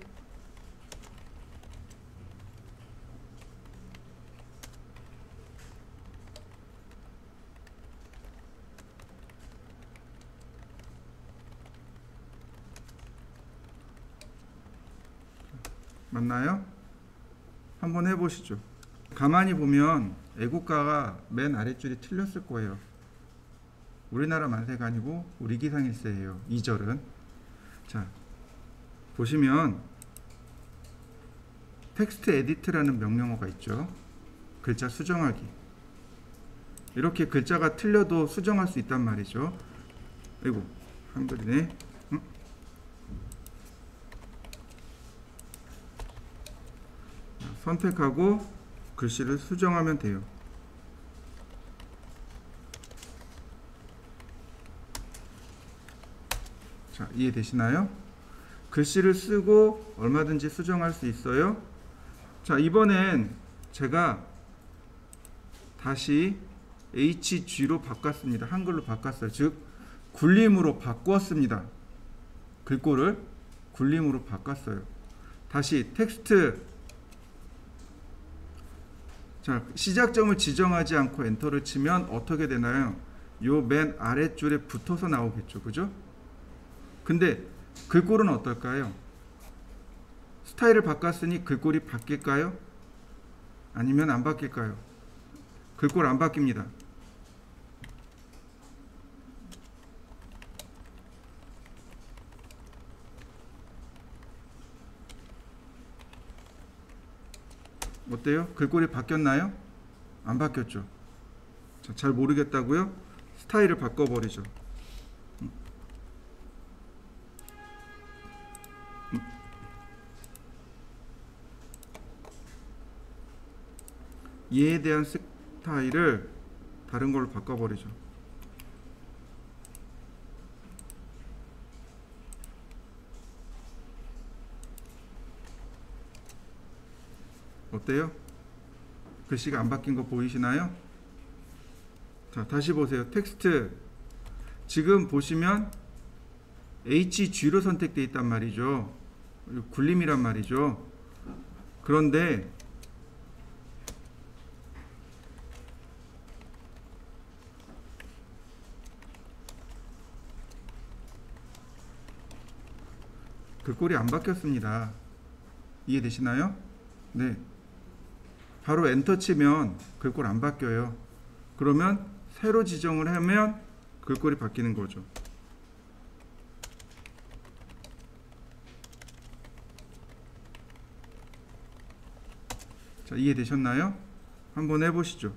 맞나요? 한번 해보시죠. 가만히 보면 애국가가 맨 아랫줄이 틀렸을 거예요. 우리나라 만세가 아니고 우리 기상일세예요. 2절은. 자, 보시면 텍스트 에디트라는 명령어가 있죠. 글자 수정하기. 이렇게 글자가 틀려도 수정할 수 있단 말이죠. 아이고, 한글이네. 선택하고 글씨를 수정하면 돼요. 자, 이해되시나요? 글씨를 쓰고 얼마든지 수정할 수 있어요. 자, 이번엔 제가 다시 HG로 바꿨습니다. 한글로 바꿨어요. 즉 굴림으로 바꾸었습니다. 글꼴을 굴림으로 바꿨어요. 다시 텍스트. 자, 시작점을 지정하지 않고 엔터를 치면 어떻게 되나요? 요 맨 아랫줄에 붙어서 나오겠죠. 그죠? 근데 글꼴은 어떨까요? 스타일을 바꿨으니 글꼴이 바뀔까요? 아니면 안 바뀔까요? 글꼴 안 바뀝니다. 어때요? 글꼴이 바뀌었나요? 안 바뀌었죠. 자, 잘 모르겠다고요? 스타일을 바꿔버리죠. 얘에 대한 스타일을 다른 걸로 바꿔버리죠. 어때요? 글씨가 안 바뀐 거 보이시나요? 자, 다시 보세요. 텍스트. 지금 보시면 HG로 선택되어 있단 말이죠. 굴림이란 말이죠. 그런데 글꼴이 안 바뀌었습니다. 이해되시나요? 네. 바로 엔터 치면 글꼴 안 바뀌어요. 그러면 새로 지정을 하면 글꼴이 바뀌는 거죠. 자, 이해되셨나요? 한번 해보시죠.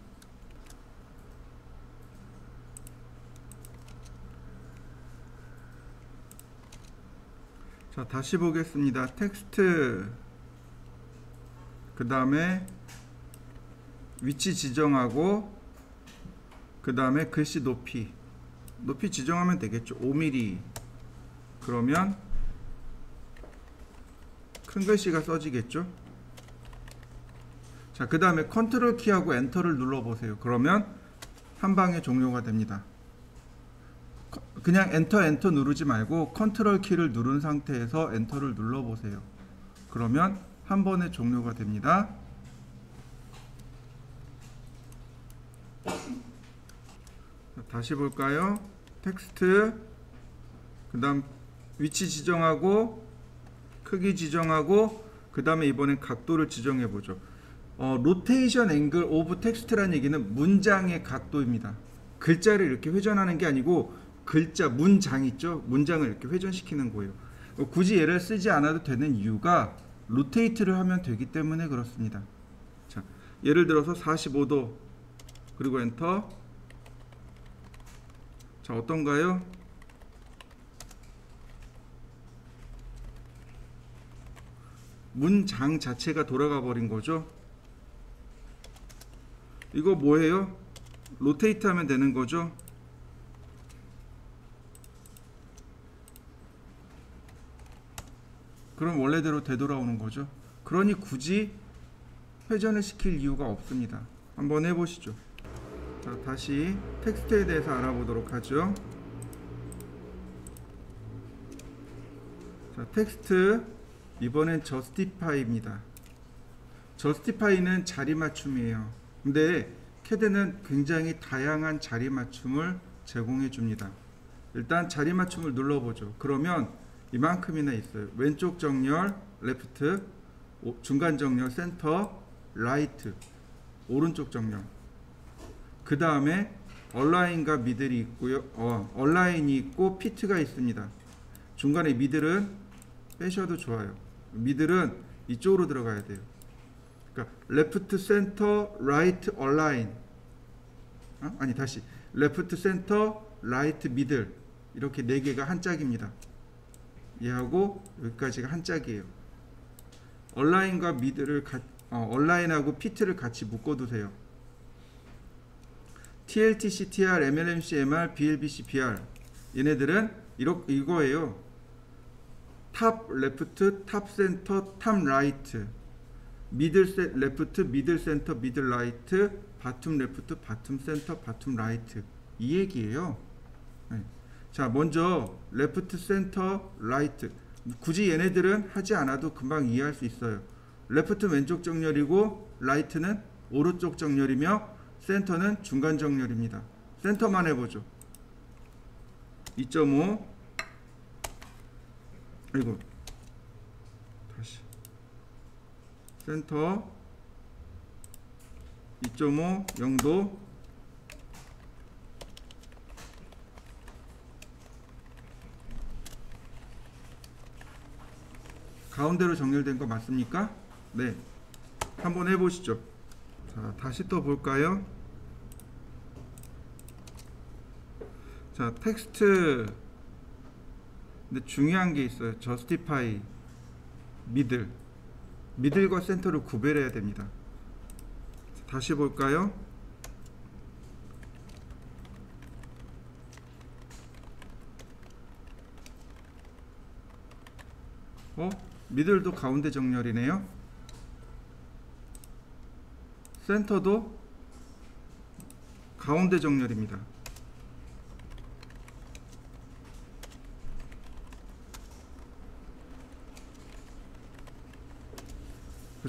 자, 다시 보겠습니다. 텍스트, 그 다음에 위치 지정하고, 그 다음에 글씨 높이 지정하면 되겠죠. 5mm. 그러면 큰 글씨가 써지겠죠. 자, 그 다음에 컨트롤 키하고 엔터를 눌러보세요. 그러면 한 방에 종료가 됩니다. 그냥 엔터 누르지 말고 컨트롤 키를 누른 상태에서 엔터를 눌러보세요. 그러면 한 번에 종료가 됩니다. 다시 볼까요? 텍스트, 그 다음 위치 지정하고 크기 지정하고, 그 다음에 이번엔 각도를 지정해 보죠. 로테이션 앵글 오브 텍스트라는 얘기는 문장의 각도입니다. 글자를 이렇게 회전하는 게 아니고 글자, 문장 있죠? 문장을 이렇게 회전시키는 거예요. 굳이 얘를 쓰지 않아도 되는 이유가 로테이트를 하면 되기 때문에 그렇습니다. 자, 예를 들어서 45도 그리고 엔터. 자, 어떤가요? 문장 자체가 돌아가 버린 거죠. 이거 뭐예요? 로테이트 하면 되는 거죠. 그럼 원래대로 되돌아오는 거죠. 그러니 굳이 회전을 시킬 이유가 없습니다. 한번 해보시죠. 자, 다시 텍스트에 대해서 알아보도록 하죠. 자, 텍스트, 이번엔 justify입니다. justify는 자리 맞춤이에요. 근데 캐드는 굉장히 다양한 자리 맞춤을 제공해 줍니다. 일단 자리 맞춤을 눌러보죠. 그러면 이만큼이나 있어요. 왼쪽 정렬 레프트, 중간 정렬 센터, 라이트, 오른쪽 정렬. 그 다음에 얼라인과 미들이 있고요. 얼라인이 있고 피트가 있습니다. 중간에 미들은 빼셔도 좋아요. 미들은 이쪽으로 들어가야 돼요. 그러니까 레프트 센터 라이트 얼라인, 아니 다시 레프트 센터 라이트 미들, 이렇게 4개가 한 짝입니다. 얘하고 여기까지가 한 짝이에요. 얼라인과 미들을 얼라인하고 피트를 같이 묶어두세요. TLT, CTR, MLMC, MR, BLBC, BR, 얘네들은 이거예요. 탑 레프트, 탑 센터, 탑 라이트, 미들 레프트, 미들 센터, 미들 라이트, 바텀 레프트, 바텀 센터, 바텀 라이트, 이 얘기예요. 네. 자, 먼저 레프트, 센터, 라이트, 굳이 얘네들은 하지 않아도 금방 이해할 수 있어요. 레프트는 왼쪽 정렬이고 라이트는 오른쪽 정렬이며 센터는 중간 정렬입니다. 센터만 해보죠. 2.5, 아이고 다시 센터 2.5 0도, 가운데로 정렬된 거 맞습니까? 네, 한번 해보시죠. 자, 다시 또 볼까요? 자, 텍스트, 근데 중요한 게 있어요. justify, 미들과 센터를 구별해야 됩니다. 다시 볼까요? 미들도 가운데 정렬이네요. 센터도 가운데 정렬입니다.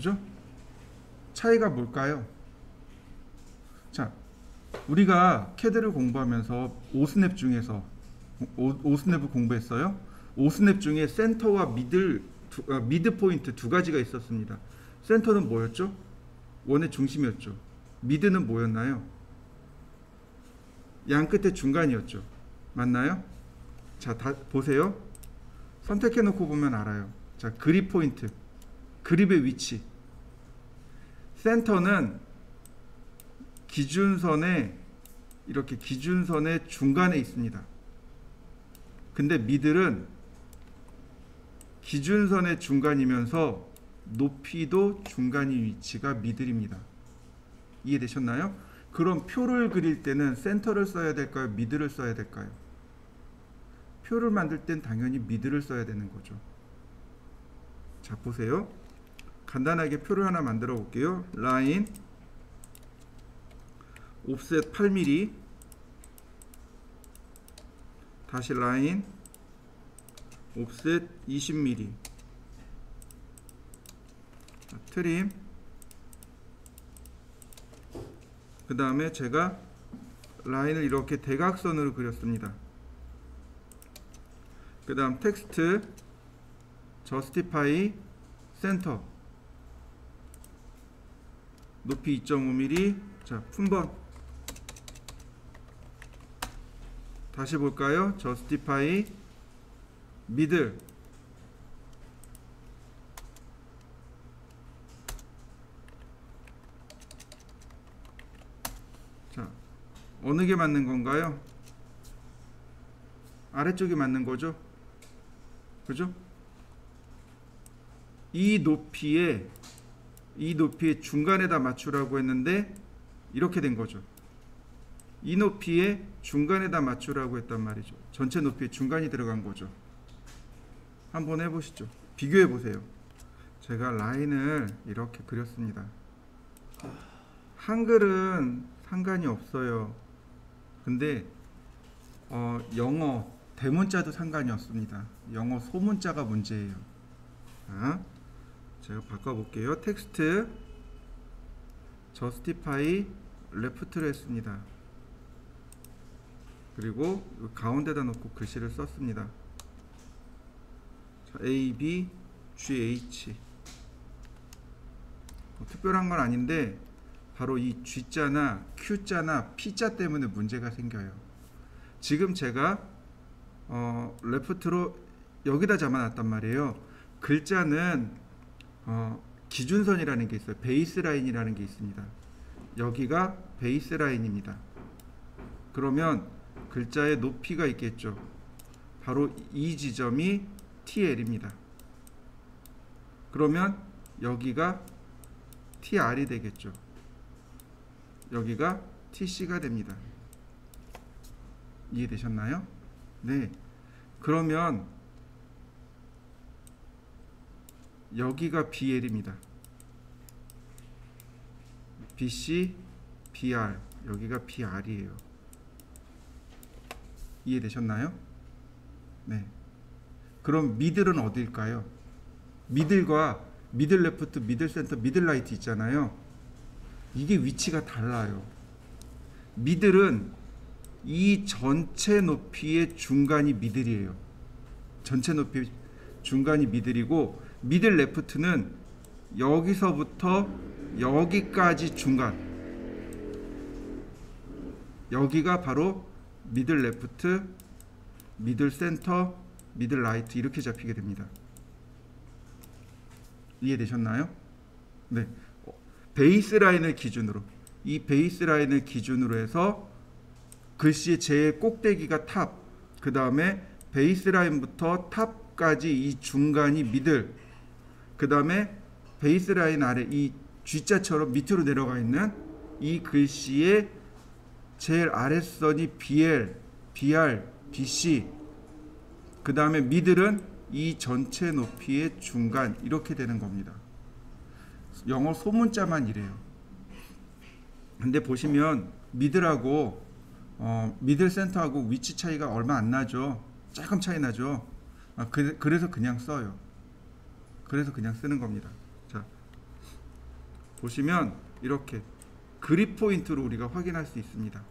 그죠? 차이가 뭘까요? 자, 우리가 캐드를 공부하면서 오스냅 중에서 오스냅을 공부했어요. 오스냅 중에 센터와 미드 포인트 두 가지가 있었습니다. 센터는 뭐였죠? 원의 중심이었죠. 미드는 뭐였나요? 양 끝의 중간이었죠. 맞나요? 자, 다 보세요. 선택해 놓고 보면 알아요. 자, 그립 포인트, 그립의 위치. 센터는 기준선에 이렇게 기준선의 중간에 있습니다. 근데 미들은 기준선의 중간이면서 높이도 중간인 위치가 미들입니다. 이해되셨나요? 그럼 표를 그릴 때는 센터를 써야 될까요? 미들을 써야 될까요? 표를 만들 땐 당연히 미들을 써야 되는 거죠. 자, 보세요. 간단하게 표를 하나 만들어 볼게요. 라인 옵셋 8mm, 다시 라인 옵셋 20mm, 자, 트림, 그 다음에 제가 라인을 이렇게 대각선으로 그렸습니다. 그 다음 텍스트 justify center 높이 2.5mm. 자, 품번 다시 볼까요? justify middle. 자, 어느 게 맞는 건가요? 아래쪽이 맞는 거죠? 그죠? 이 높이의 중간에다 맞추라고 했는데 이렇게 된 거죠. 이 높이의 중간에다 맞추라고 했단 말이죠. 전체 높이의 중간이 들어간 거죠. 한번 해보시죠. 비교해 보세요. 제가 라인을 이렇게 그렸습니다. 한글은 상관이 없어요. 근데 영어 대문자도 상관이 없습니다. 영어 소문자가 문제예요. 자, 제가 바꿔볼게요. 텍스트 justify left로 했습니다. 그리고 가운데다 놓고 글씨를 썼습니다. 자, A, B, G, H. 특별한 건 아닌데 바로 이 G자나 Q자나 P자 때문에 문제가 생겨요. 지금 제가 레프트로 여기다 잡아놨단 말이에요. 글자는 기준선이라는 게 있어요. 베이스라인이라는 게 있습니다. 여기가 베이스라인입니다. 그러면 글자의 높이가 있겠죠. 바로 이 지점이 TL입니다. 그러면 여기가 TR이 되겠죠. 여기가 TC가 됩니다. 이해되셨나요? 네. 그러면 여기가 BL입니다. BC, BR, 여기가 BR이에요. 이해되셨나요? 네. 그럼 미들은 어디일까요? 미들과 미들 레프트, 미들 센터, 미들 라이트 있잖아요. 이게 위치가 달라요. 미들은 이 전체 높이의 중간이 미들이에요. 전체 높이 중간이 미들이고, 미들 레프트는 여기서부터 여기까지 중간, 여기가 바로 미들 레프트, 미들 센터, 미들 라이트 이렇게 잡히게 됩니다. 이해되셨나요? 네. 베이스 라인을 기준으로, 이 베이스 라인을 기준으로 해서 글씨의 제일 꼭대기가 탑, 그 다음에 베이스 라인부터 탑까지 이 중간이 미들, 그 다음에 베이스 라인 아래 이 G자처럼 밑으로 내려가 있는 이 글씨의 제일 아랫선이 BL, BR, BC, 그 다음에 미들은 이 전체 높이의 중간, 이렇게 되는 겁니다. 영어 소문자만 이래요. 근데 보시면 미들하고 미들 센터하고 위치 차이가 얼마 안 나죠. 조금 차이 나죠. 그래서 그냥 써요. 그래서 그냥 쓰는 겁니다. 자, 보시면 이렇게 그립 포인트로 우리가 확인할 수 있습니다.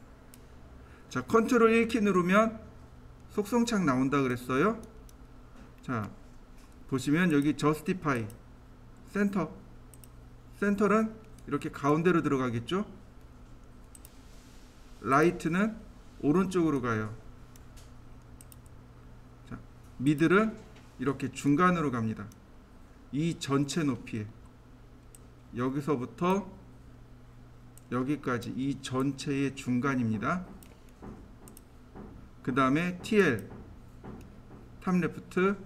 자, 컨트롤 1키 누르면 속성창 나온다 그랬어요. 자, 보시면 여기 저스티파이 센터는 이렇게 가운데로 들어가겠죠. 라이트는 오른쪽으로 가요. 자, 미들은 이렇게 중간으로 갑니다. 이 전체 높이에 여기서부터 여기까지 이 전체의 중간입니다. 그 다음에 TL 탑 레프트,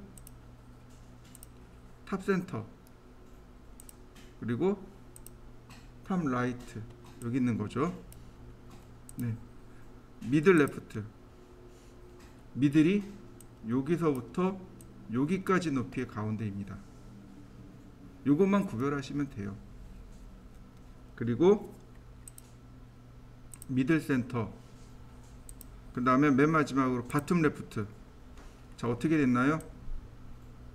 탑 센터, 그리고 탑 라이트 여기 있는 거죠. 네. 미들 레프트, 미들이 여기서부터 여기까지 높이의 가운데입니다. 요것만 구별하시면 돼요. 그리고 미들 센터, 그 다음에 맨 마지막으로 바텀 레프트. 자, 어떻게 됐나요?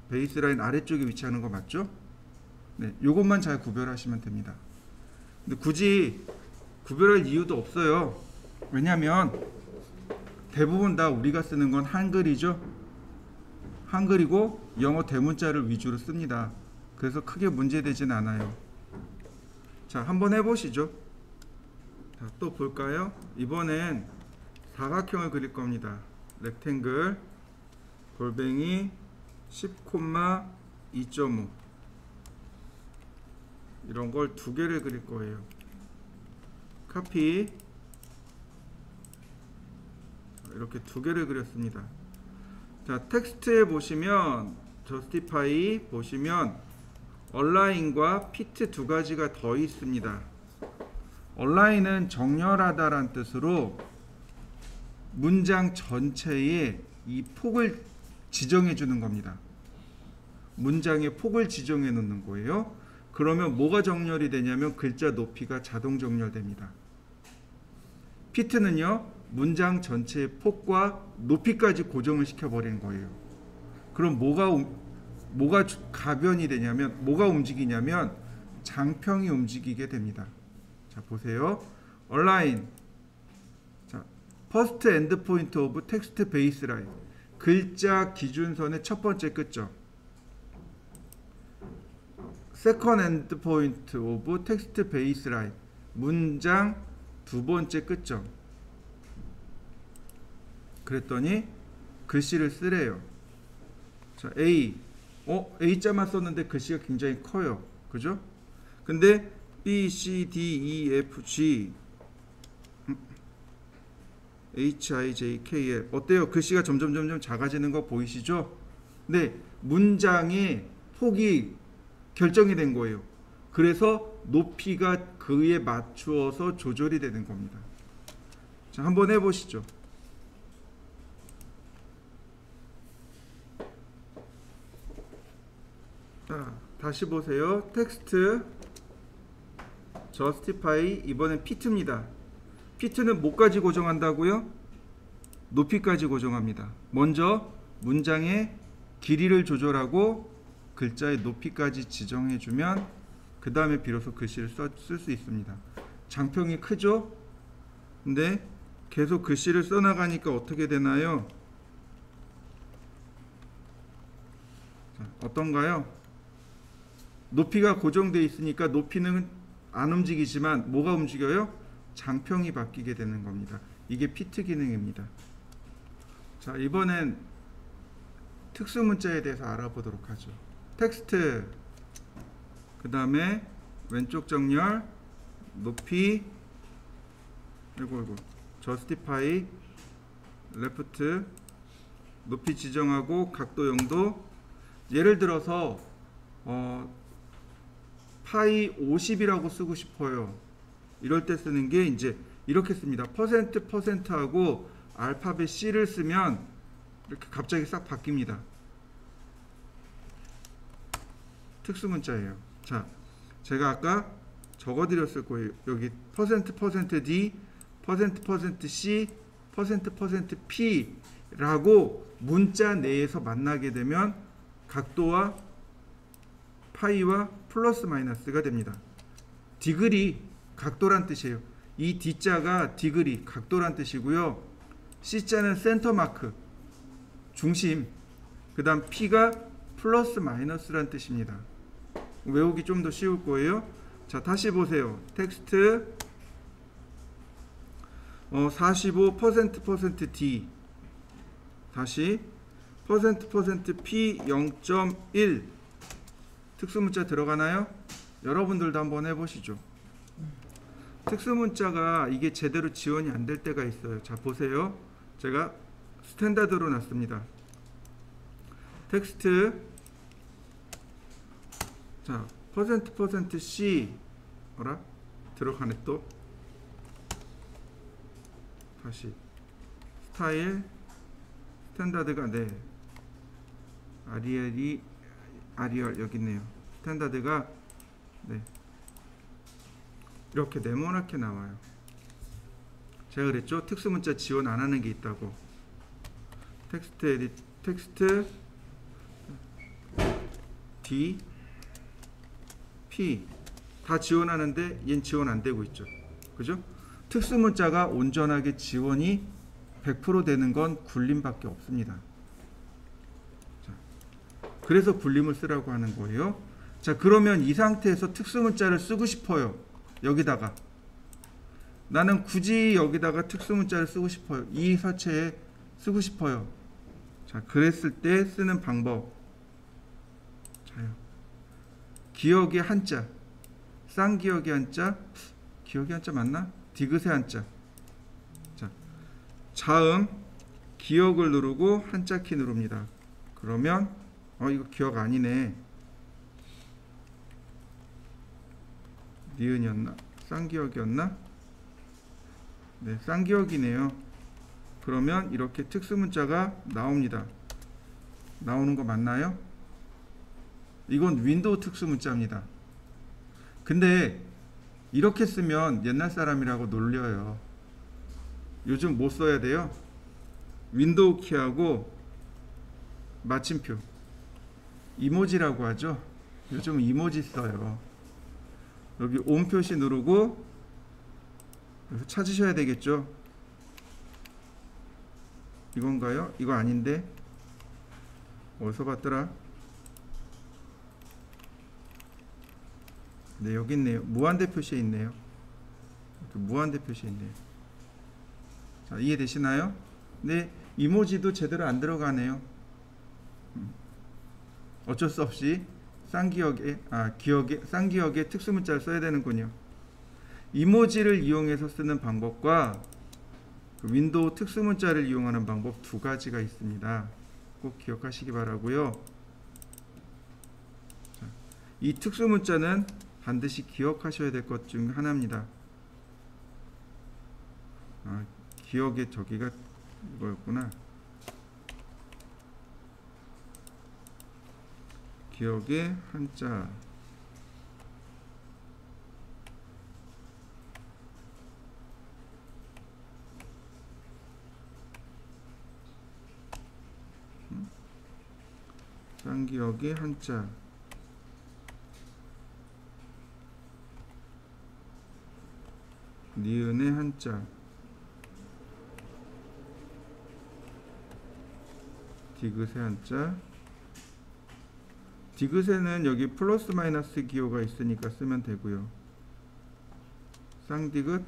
베이스라인 아래쪽에 위치하는 거 맞죠? 네, 요것만 잘 구별하시면 됩니다. 근데 굳이 구별할 이유도 없어요. 왜냐면 대부분 다 우리가 쓰는 건 한글이죠. 한글이고 영어 대문자를 위주로 씁니다. 그래서 크게 문제되진 않아요. 자, 한번 해보시죠. 자, 또 볼까요? 이번엔 사각형을 그릴 겁니다. 렉탱글 골뱅이 10,2.5 이런 걸 두 개를 그릴 거예요. 카피, 이렇게 두 개를 그렸습니다. 자, 텍스트에 보시면 justify 보시면 align과 fit 두 가지가 더 있습니다. align은 정렬하다란 뜻으로 문장 전체에 이 폭을 지정해 주는 겁니다. 문장의 폭을 지정해 놓는 거예요. 그러면 뭐가 정렬이 되냐면 글자 높이가 자동 정렬됩니다. fit는요, 문장 전체의 폭과 높이까지 고정을 시켜버리는 거예요. 그럼 뭐가 가변이 되냐면, 뭐가 움직이냐면 장평이 움직이게 됩니다. 자, 보세요. align. 자, first end point of text baseline. 글자 기준선의 첫 번째 끝점. second end point of text baseline. 문장 두 번째 끝점. 그랬더니 글씨를 쓰래요. 자, A. A자만 썼는데 글씨가 굉장히 커요. 그죠? 근데 B, C, D, E, F, G, H, I, J, K, L 어때요? 글씨가 점점 작아지는 거 보이시죠? 네, 문장의 폭이 결정이 된 거예요. 그래서 높이가 그에 맞추어서 조절이 되는 겁니다. 자, 한번 해보시죠. 자, 다시 보세요. 텍스트 justify, 이번엔 fit입니다. fit는 뭐까지 고정한다고요? 높이까지 고정합니다. 먼저 문장의 길이를 조절하고 글자의 높이까지 지정해주면 그 다음에 비로소 글씨를 쓸 수 있습니다. 장평이 크죠? 근데 계속 글씨를 써나가니까 어떻게 되나요? 자, 어떤가요? 높이가 고정되어 있으니까 높이는 안 움직이지만 뭐가 움직여요? 장평이 바뀌게 되는 겁니다. 이게 fit 기능입니다. 자, 이번엔 특수 문자에 대해서 알아보도록 하죠. 텍스트, 그 다음에 왼쪽 정렬, 높이, 이거 justify, left, 높이 지정하고 각도 영도. 예를 들어서 파이 50이라고 쓰고 싶어요. 이럴 때 쓰는 게 이제 이렇게 씁니다. %하고 알파벳 C를 쓰면 이렇게 갑자기 싹 바뀝니다. 특수문자예요. 자, 제가 아까 적어드렸을 거예요. 여기 %D, %C, %P라고 문자 내에서 만나게 되면 각도와 파이와 플러스 마이너스가 됩니다. 디그리 각도란 뜻이에요. 이 D자가 디그리 각도란 뜻이고요. C자는 센터 마크 중심, 그 다음 P가 플러스 마이너스란 뜻입니다. 외우기 좀 더 쉬울 거예요. 자, 다시 보세요. 텍스트 45% D, 다시 %P 0.1 특수문자 들어가나요? 여러분들도 한번 해보시죠. 특수문자가 이게 제대로 지원이 안 될 때가 있어요. 자, 보세요. 제가 스탠다드로 놨습니다. 텍스트, 자, %C 어라? 들어가네 또. 다시 스타일 스탠다드가, 네, 아리얼 여기 있네요. 스탠다드가, 네, 이렇게 네모나게 나와요. 제가 그랬죠? 특수문자 지원 안 하는 게 있다고. 텍스트 에딧, 텍스트 D, P 다 지원하는데 얘는 지원 안 되고 있죠. 그죠? 특수문자가 온전하게 지원이 100% 되는 건 굴림밖에 없습니다. 자, 그래서 굴림을 쓰라고 하는 거예요. 자, 그러면 이 상태에서 특수문자를 쓰고 싶어요. 여기다가 나는 굳이 여기다가 특수문자를 쓰고 싶어요. 이 사체에 쓰고 싶어요. 자, 그랬을 때 쓰는 방법. 자요. 기억의 한자, 쌍기억의 한자, 기억의 한자 맞나? 디귿의 한자. 자, 자음 기억을 누르고 한자 키 누릅니다. 그러면 이거 기억 아니네. 니은이었나? 쌍기억이었나? 네, 쌍기억이네요. 그러면 이렇게 특수문자가 나옵니다. 나오는 거 맞나요? 이건 윈도우 특수문자입니다. 근데 이렇게 쓰면 옛날 사람이라고 놀려요. 요즘 뭐 써야 돼요? 윈도우 키하고 마침표, 이모지라고 하죠. 요즘 이모지 써요. 여기 온 표시 누르고 찾으셔야 되겠죠. 이건가요? 이거 아닌데 어디서 봤더라? 네, 여기 있네요. 무한대 표시에 있네요. 무한대 표시에 있네요. 자, 이해되시나요? 네, 이모지도 제대로 안 들어가네요. 어쩔 수 없이 쌍기역에 특수문자를 써야 되는군요. 이모지를 이용해서 쓰는 방법과 윈도우 특수문자를 이용하는 방법 두 가지가 있습니다. 꼭 기억하시기 바라고요. 자, 이 특수문자는 반드시 기억하셔야 될 것 중 하나입니다. 기억의 저기가 이거였구나. 기억의 한자. 쌍기역의 한자. 니은의 한자. 디귿의 한자. 디귿에는 여기 플러스 마이너스 기호가 있으니까 쓰면 되고요. 쌍디귿,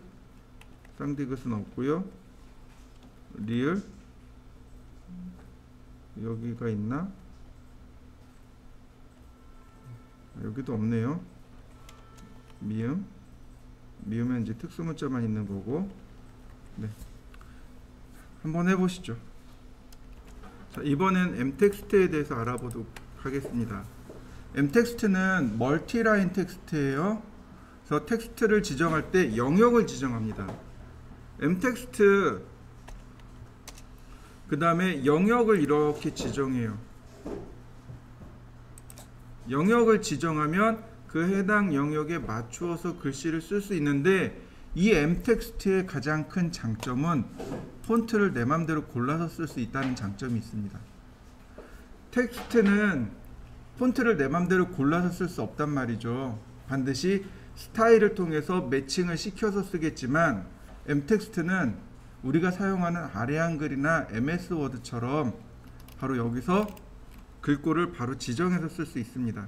쌍디귿은 없고요. 리을 여기가 있나? 여기도 없네요. 미음은 이제 특수문자만 있는 거고. 네, 한번 해보시죠. 자, 이번엔 M텍스트에 대해서 알아보도록 하겠습니다. M텍스트는 멀티라인 텍스트예요. 그래서 텍스트를 지정할 때 영역을 지정합니다. M텍스트 그 다음에 영역을 이렇게 지정해요. 영역을 지정하면 그 해당 영역에 맞추어서 글씨를 쓸 수 있는데, 이 M텍스트의 가장 큰 장점은 폰트를 내 맘대로 골라서 쓸 수 있다는 장점이 있습니다. 텍스트는 폰트를 내 맘대로 골라서 쓸 수 없단 말이죠. 반드시 스타일을 통해서 매칭을 시켜서 쓰겠지만 m텍스트는 우리가 사용하는 아래 한글이나 MS 워드처럼 바로 여기서 글꼴을 바로 지정해서 쓸 수 있습니다.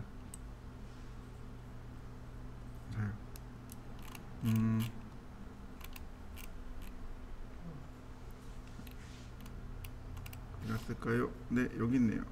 어디 갔을까요? 네, 여기 있네요.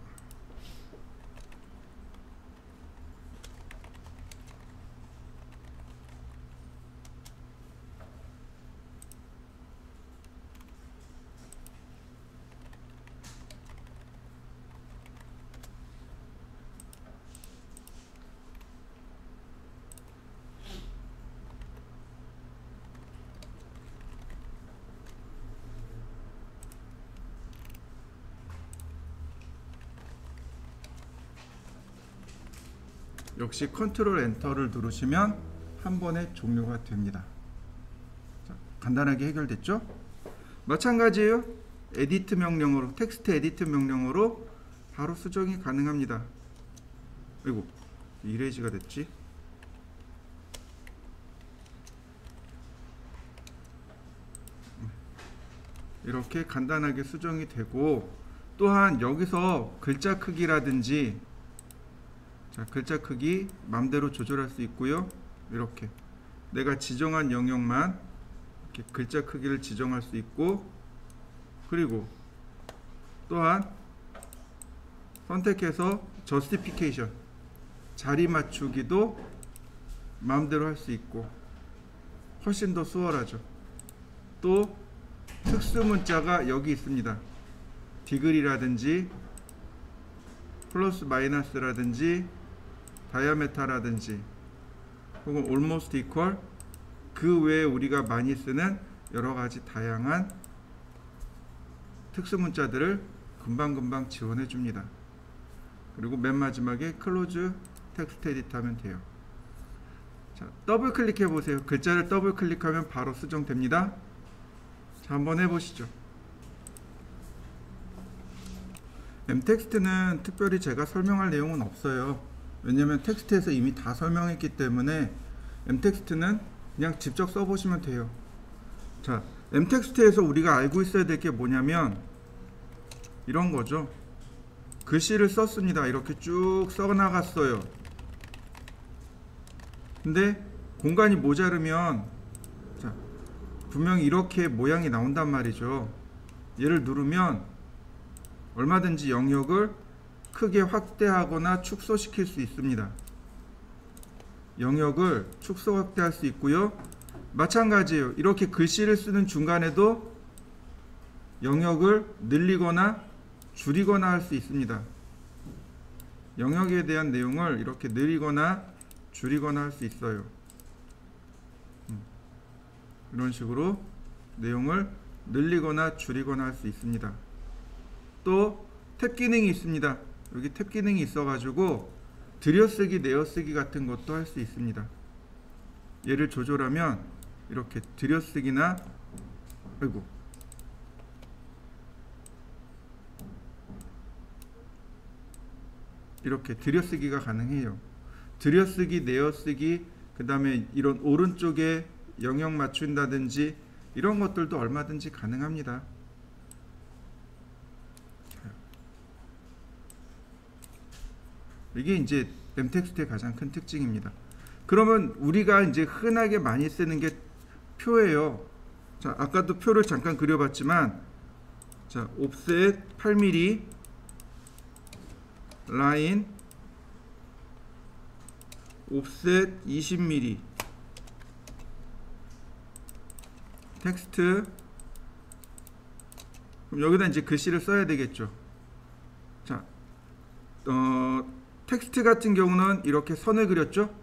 역시 컨트롤 엔터를 누르시면 한 번에 종료가 됩니다. 자, 간단하게 해결됐죠? 마찬가지예요. 에디트 명령으로, 텍스트 에디트 명령으로 바로 수정이 가능합니다. 아이고, 이레이지가 됐지? 이렇게 간단하게 수정이 되고, 또한 여기서 글자 크기라든지, 자, 글자 크기 맘대로 조절할 수 있고요. 이렇게 내가 지정한 영역만 이렇게 글자 크기를 지정할 수 있고, 그리고 또한 선택해서 저스티피케이션 자리 맞추기도 마음대로 할 수 있고 훨씬 더 수월하죠. 또 특수 문자가 여기 있습니다. 디그리라든지 플러스 마이너스라든지 다이아메타라든지 혹은 almost equal, 그 외에 우리가 많이 쓰는 여러가지 다양한 특수 문자들을 금방금방 지원해 줍니다. 그리고 맨 마지막에 close text edit 하면 돼요. 자, 더블 클릭해 보세요. 글자를 더블 클릭하면 바로 수정됩니다. 자, 한번 해보시죠. m텍스트는 특별히 제가 설명할 내용은 없어요. 왜냐면 텍스트에서 이미 다 설명했기 때문에 m텍스트는 그냥 직접 써보시면 돼요. 자, m텍스트에서 우리가 알고 있어야 될 게 뭐냐면 이런 거죠. 글씨를 썼습니다. 이렇게 쭉 써나갔어요. 근데 공간이 모자르면, 자, 분명히 이렇게 모양이 나온단 말이죠. 얘를 누르면 얼마든지 영역을 크게 확대하거나 축소시킬 수 있습니다. 영역을 축소 확대할 수 있고요. 마찬가지예요. 이렇게 글씨를 쓰는 중간에도 영역을 늘리거나 줄이거나 할 수 있습니다. 영역에 대한 내용을 이렇게 늘리거나 줄이거나 할 수 있어요. 이런 식으로 내용을 늘리거나 줄이거나 할 수 있습니다. 또 탭 기능이 있습니다. 여기 탭 기능이 있어가지고 들여쓰기, 내어쓰기 같은 것도 할 수 있습니다. 얘를 조절하면 이렇게 들여쓰기나, 아이고, 이렇게 들여쓰기가 가능해요. 들여쓰기, 내어쓰기, 그 다음에 이런 오른쪽에 영역 맞춘다든지 이런 것들도 얼마든지 가능합니다. 이게 이제 m텍스트의 가장 큰 특징입니다. 그러면 우리가 이제 흔하게 많이 쓰는 게 표예요. 자, 아까도 표를 잠깐 그려봤지만, 자, 옵셋 8mm, 라인 옵셋 20mm, 텍스트. 그럼 여기다 이제 글씨를 써야 되겠죠. 자, 텍스트 같은 경우는 이렇게 선을 그렸죠.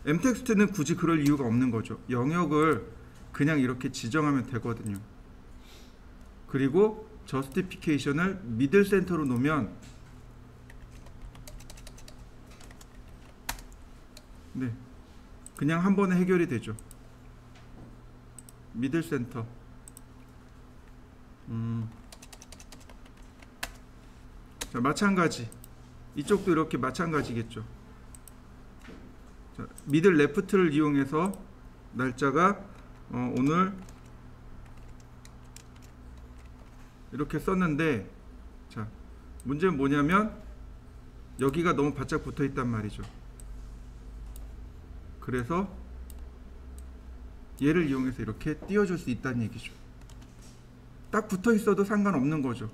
m텍스트는 굳이 그럴 이유가 없는 거죠. 영역을 그냥 이렇게 지정하면 되거든요. 그리고 저스티피케이션을 미들 센터로 놓으면, 네, 그냥 한 번에 해결이 되죠. 미들 센터. 자, 마찬가지. 이쪽도 이렇게 마찬가지겠죠. 자, 미들 레프트를 이용해서 날짜가 오늘 이렇게 썼는데, 자, 문제는 뭐냐면 여기가 너무 바짝 붙어 있단 말이죠. 그래서 얘를 이용해서 이렇게 띄워줄 수 있다는 얘기죠. 딱 붙어 있어도 상관없는 거죠.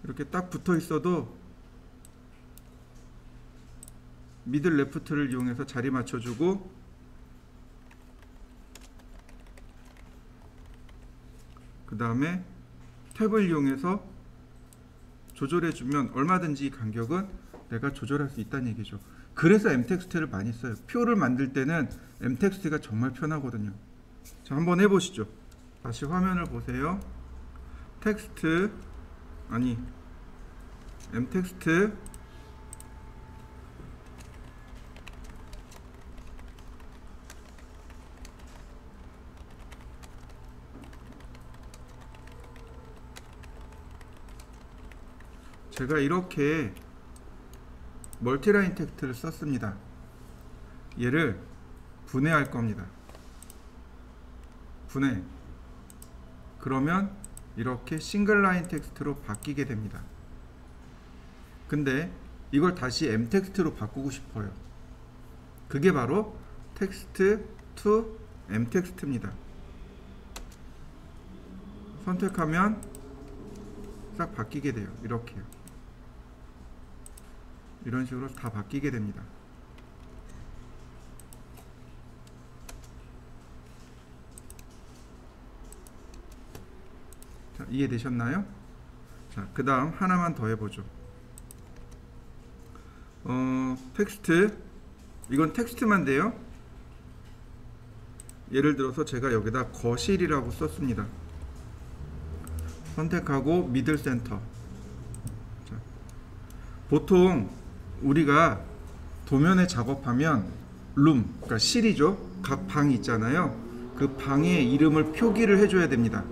이렇게 딱 붙어 있어도 미들 레프트를 이용해서 자리 맞춰주고, 그 다음에 탭을 이용해서 조절해주면 얼마든지 이 간격은 내가 조절할 수 있다는 얘기죠. 그래서 mText를 많이 써요. 표를 만들 때는 mText가 정말 편하거든요. 자, 한번 해보시죠. 다시 화면을 보세요. 텍스트, 아니 mText 제가 이렇게 멀티라인 텍스트를 썼습니다. 얘를 분해할 겁니다. 분해. 그러면 이렇게 싱글라인 텍스트로 바뀌게 됩니다. 근데 이걸 다시 mText로 바꾸고 싶어요. 그게 바로 텍스트 to mText입니다. 선택하면 싹 바뀌게 돼요. 이렇게요. 이런 식으로 다 바뀌게 됩니다. 자, 이해되셨나요? 자, 그 다음 하나만 더 해보죠. 텍스트, 이건 텍스트만 돼요. 예를 들어서 제가 여기다 거실이라고 썼습니다. 선택하고 미들 센터. 자, 보통 우리가 도면에 작업하면 룸, 그러니까 실이죠. 각 방이 있잖아요. 그 방의 이름을 표기를 해줘야 됩니다.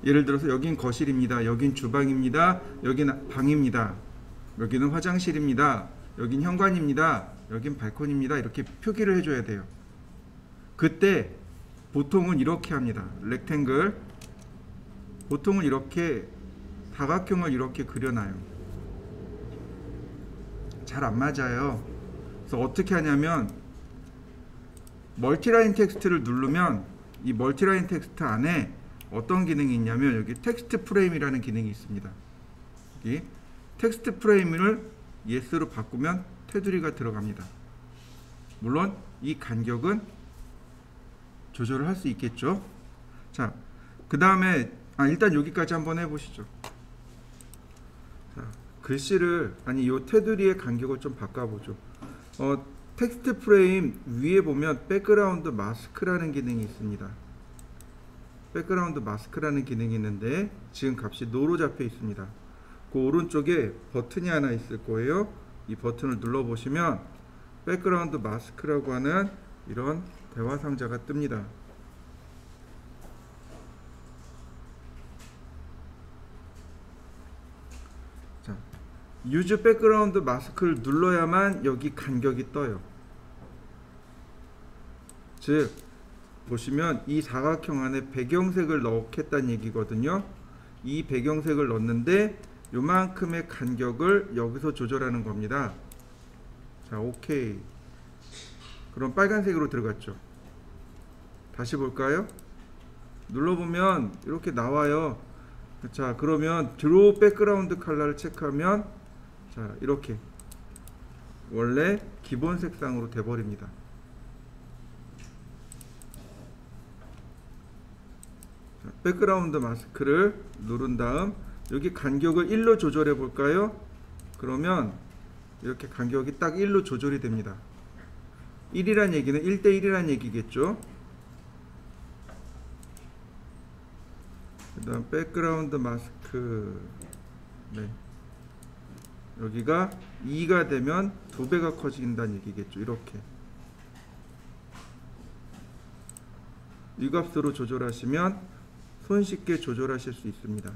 예를 들어서 여긴 거실입니다. 여긴 주방입니다. 여긴 방입니다. 여기는 화장실입니다. 여긴 현관입니다. 여긴 발코니입니다. 이렇게 표기를 해줘야 돼요. 그때 보통은 이렇게 합니다. 렉탱글. 보통은 이렇게 다각형을 이렇게 그려놔요. 잘 안 맞아요. 그래서 어떻게 하냐면 멀티라인 텍스트를 누르면 이 멀티라인 텍스트 안에 어떤 기능이 있냐면 여기 텍스트 프레임이라는 기능이 있습니다. 여기 텍스트 프레임을 yes로 바꾸면 테두리가 들어갑니다. 물론 이 간격은 조절을 할 수 있겠죠. 자, 그 다음에 일단 여기까지 한번 해보시죠. 자, 글씨를 요 테두리의 간격을 좀 바꿔보죠. 텍스트 프레임 위에 보면 백그라운드 마스크라는 기능이 있습니다. 백그라운드 마스크라는 기능이 있는데 지금 값이 no로 잡혀 있습니다. 그 오른쪽에 버튼이 하나 있을 거예요. 이 버튼을 눌러보시면 백그라운드 마스크라고 하는 이런 대화 상자가 뜹니다. 자, Use Background Mask를 눌러야만 여기 간격이 떠요. 즉 보시면 이 사각형 안에 배경색을 넣겠다는 얘기거든요. 이 배경색을 넣는데 요만큼의 간격을 여기서 조절하는 겁니다. 자, 오케이. 그럼 빨간색으로 들어갔죠. 다시 볼까요? 눌러보면 이렇게 나와요. 자, 그러면 드로우 백그라운드 컬러를 체크하면 자, 이렇게 원래 기본 색상으로 돼버립니다. 자, 백그라운드 마스크를 누른 다음 여기 간격을 1로 조절해 볼까요? 그러면 이렇게 간격이 딱 1로 조절이 됩니다. 1이란 얘기는 1:1이란 얘기겠죠. 그 다음 백그라운드 마스크, 네, 여기가 2가 되면 2배가 커진다는 얘기겠죠. 이렇게 이 값으로 조절하시면 손쉽게 조절하실 수 있습니다.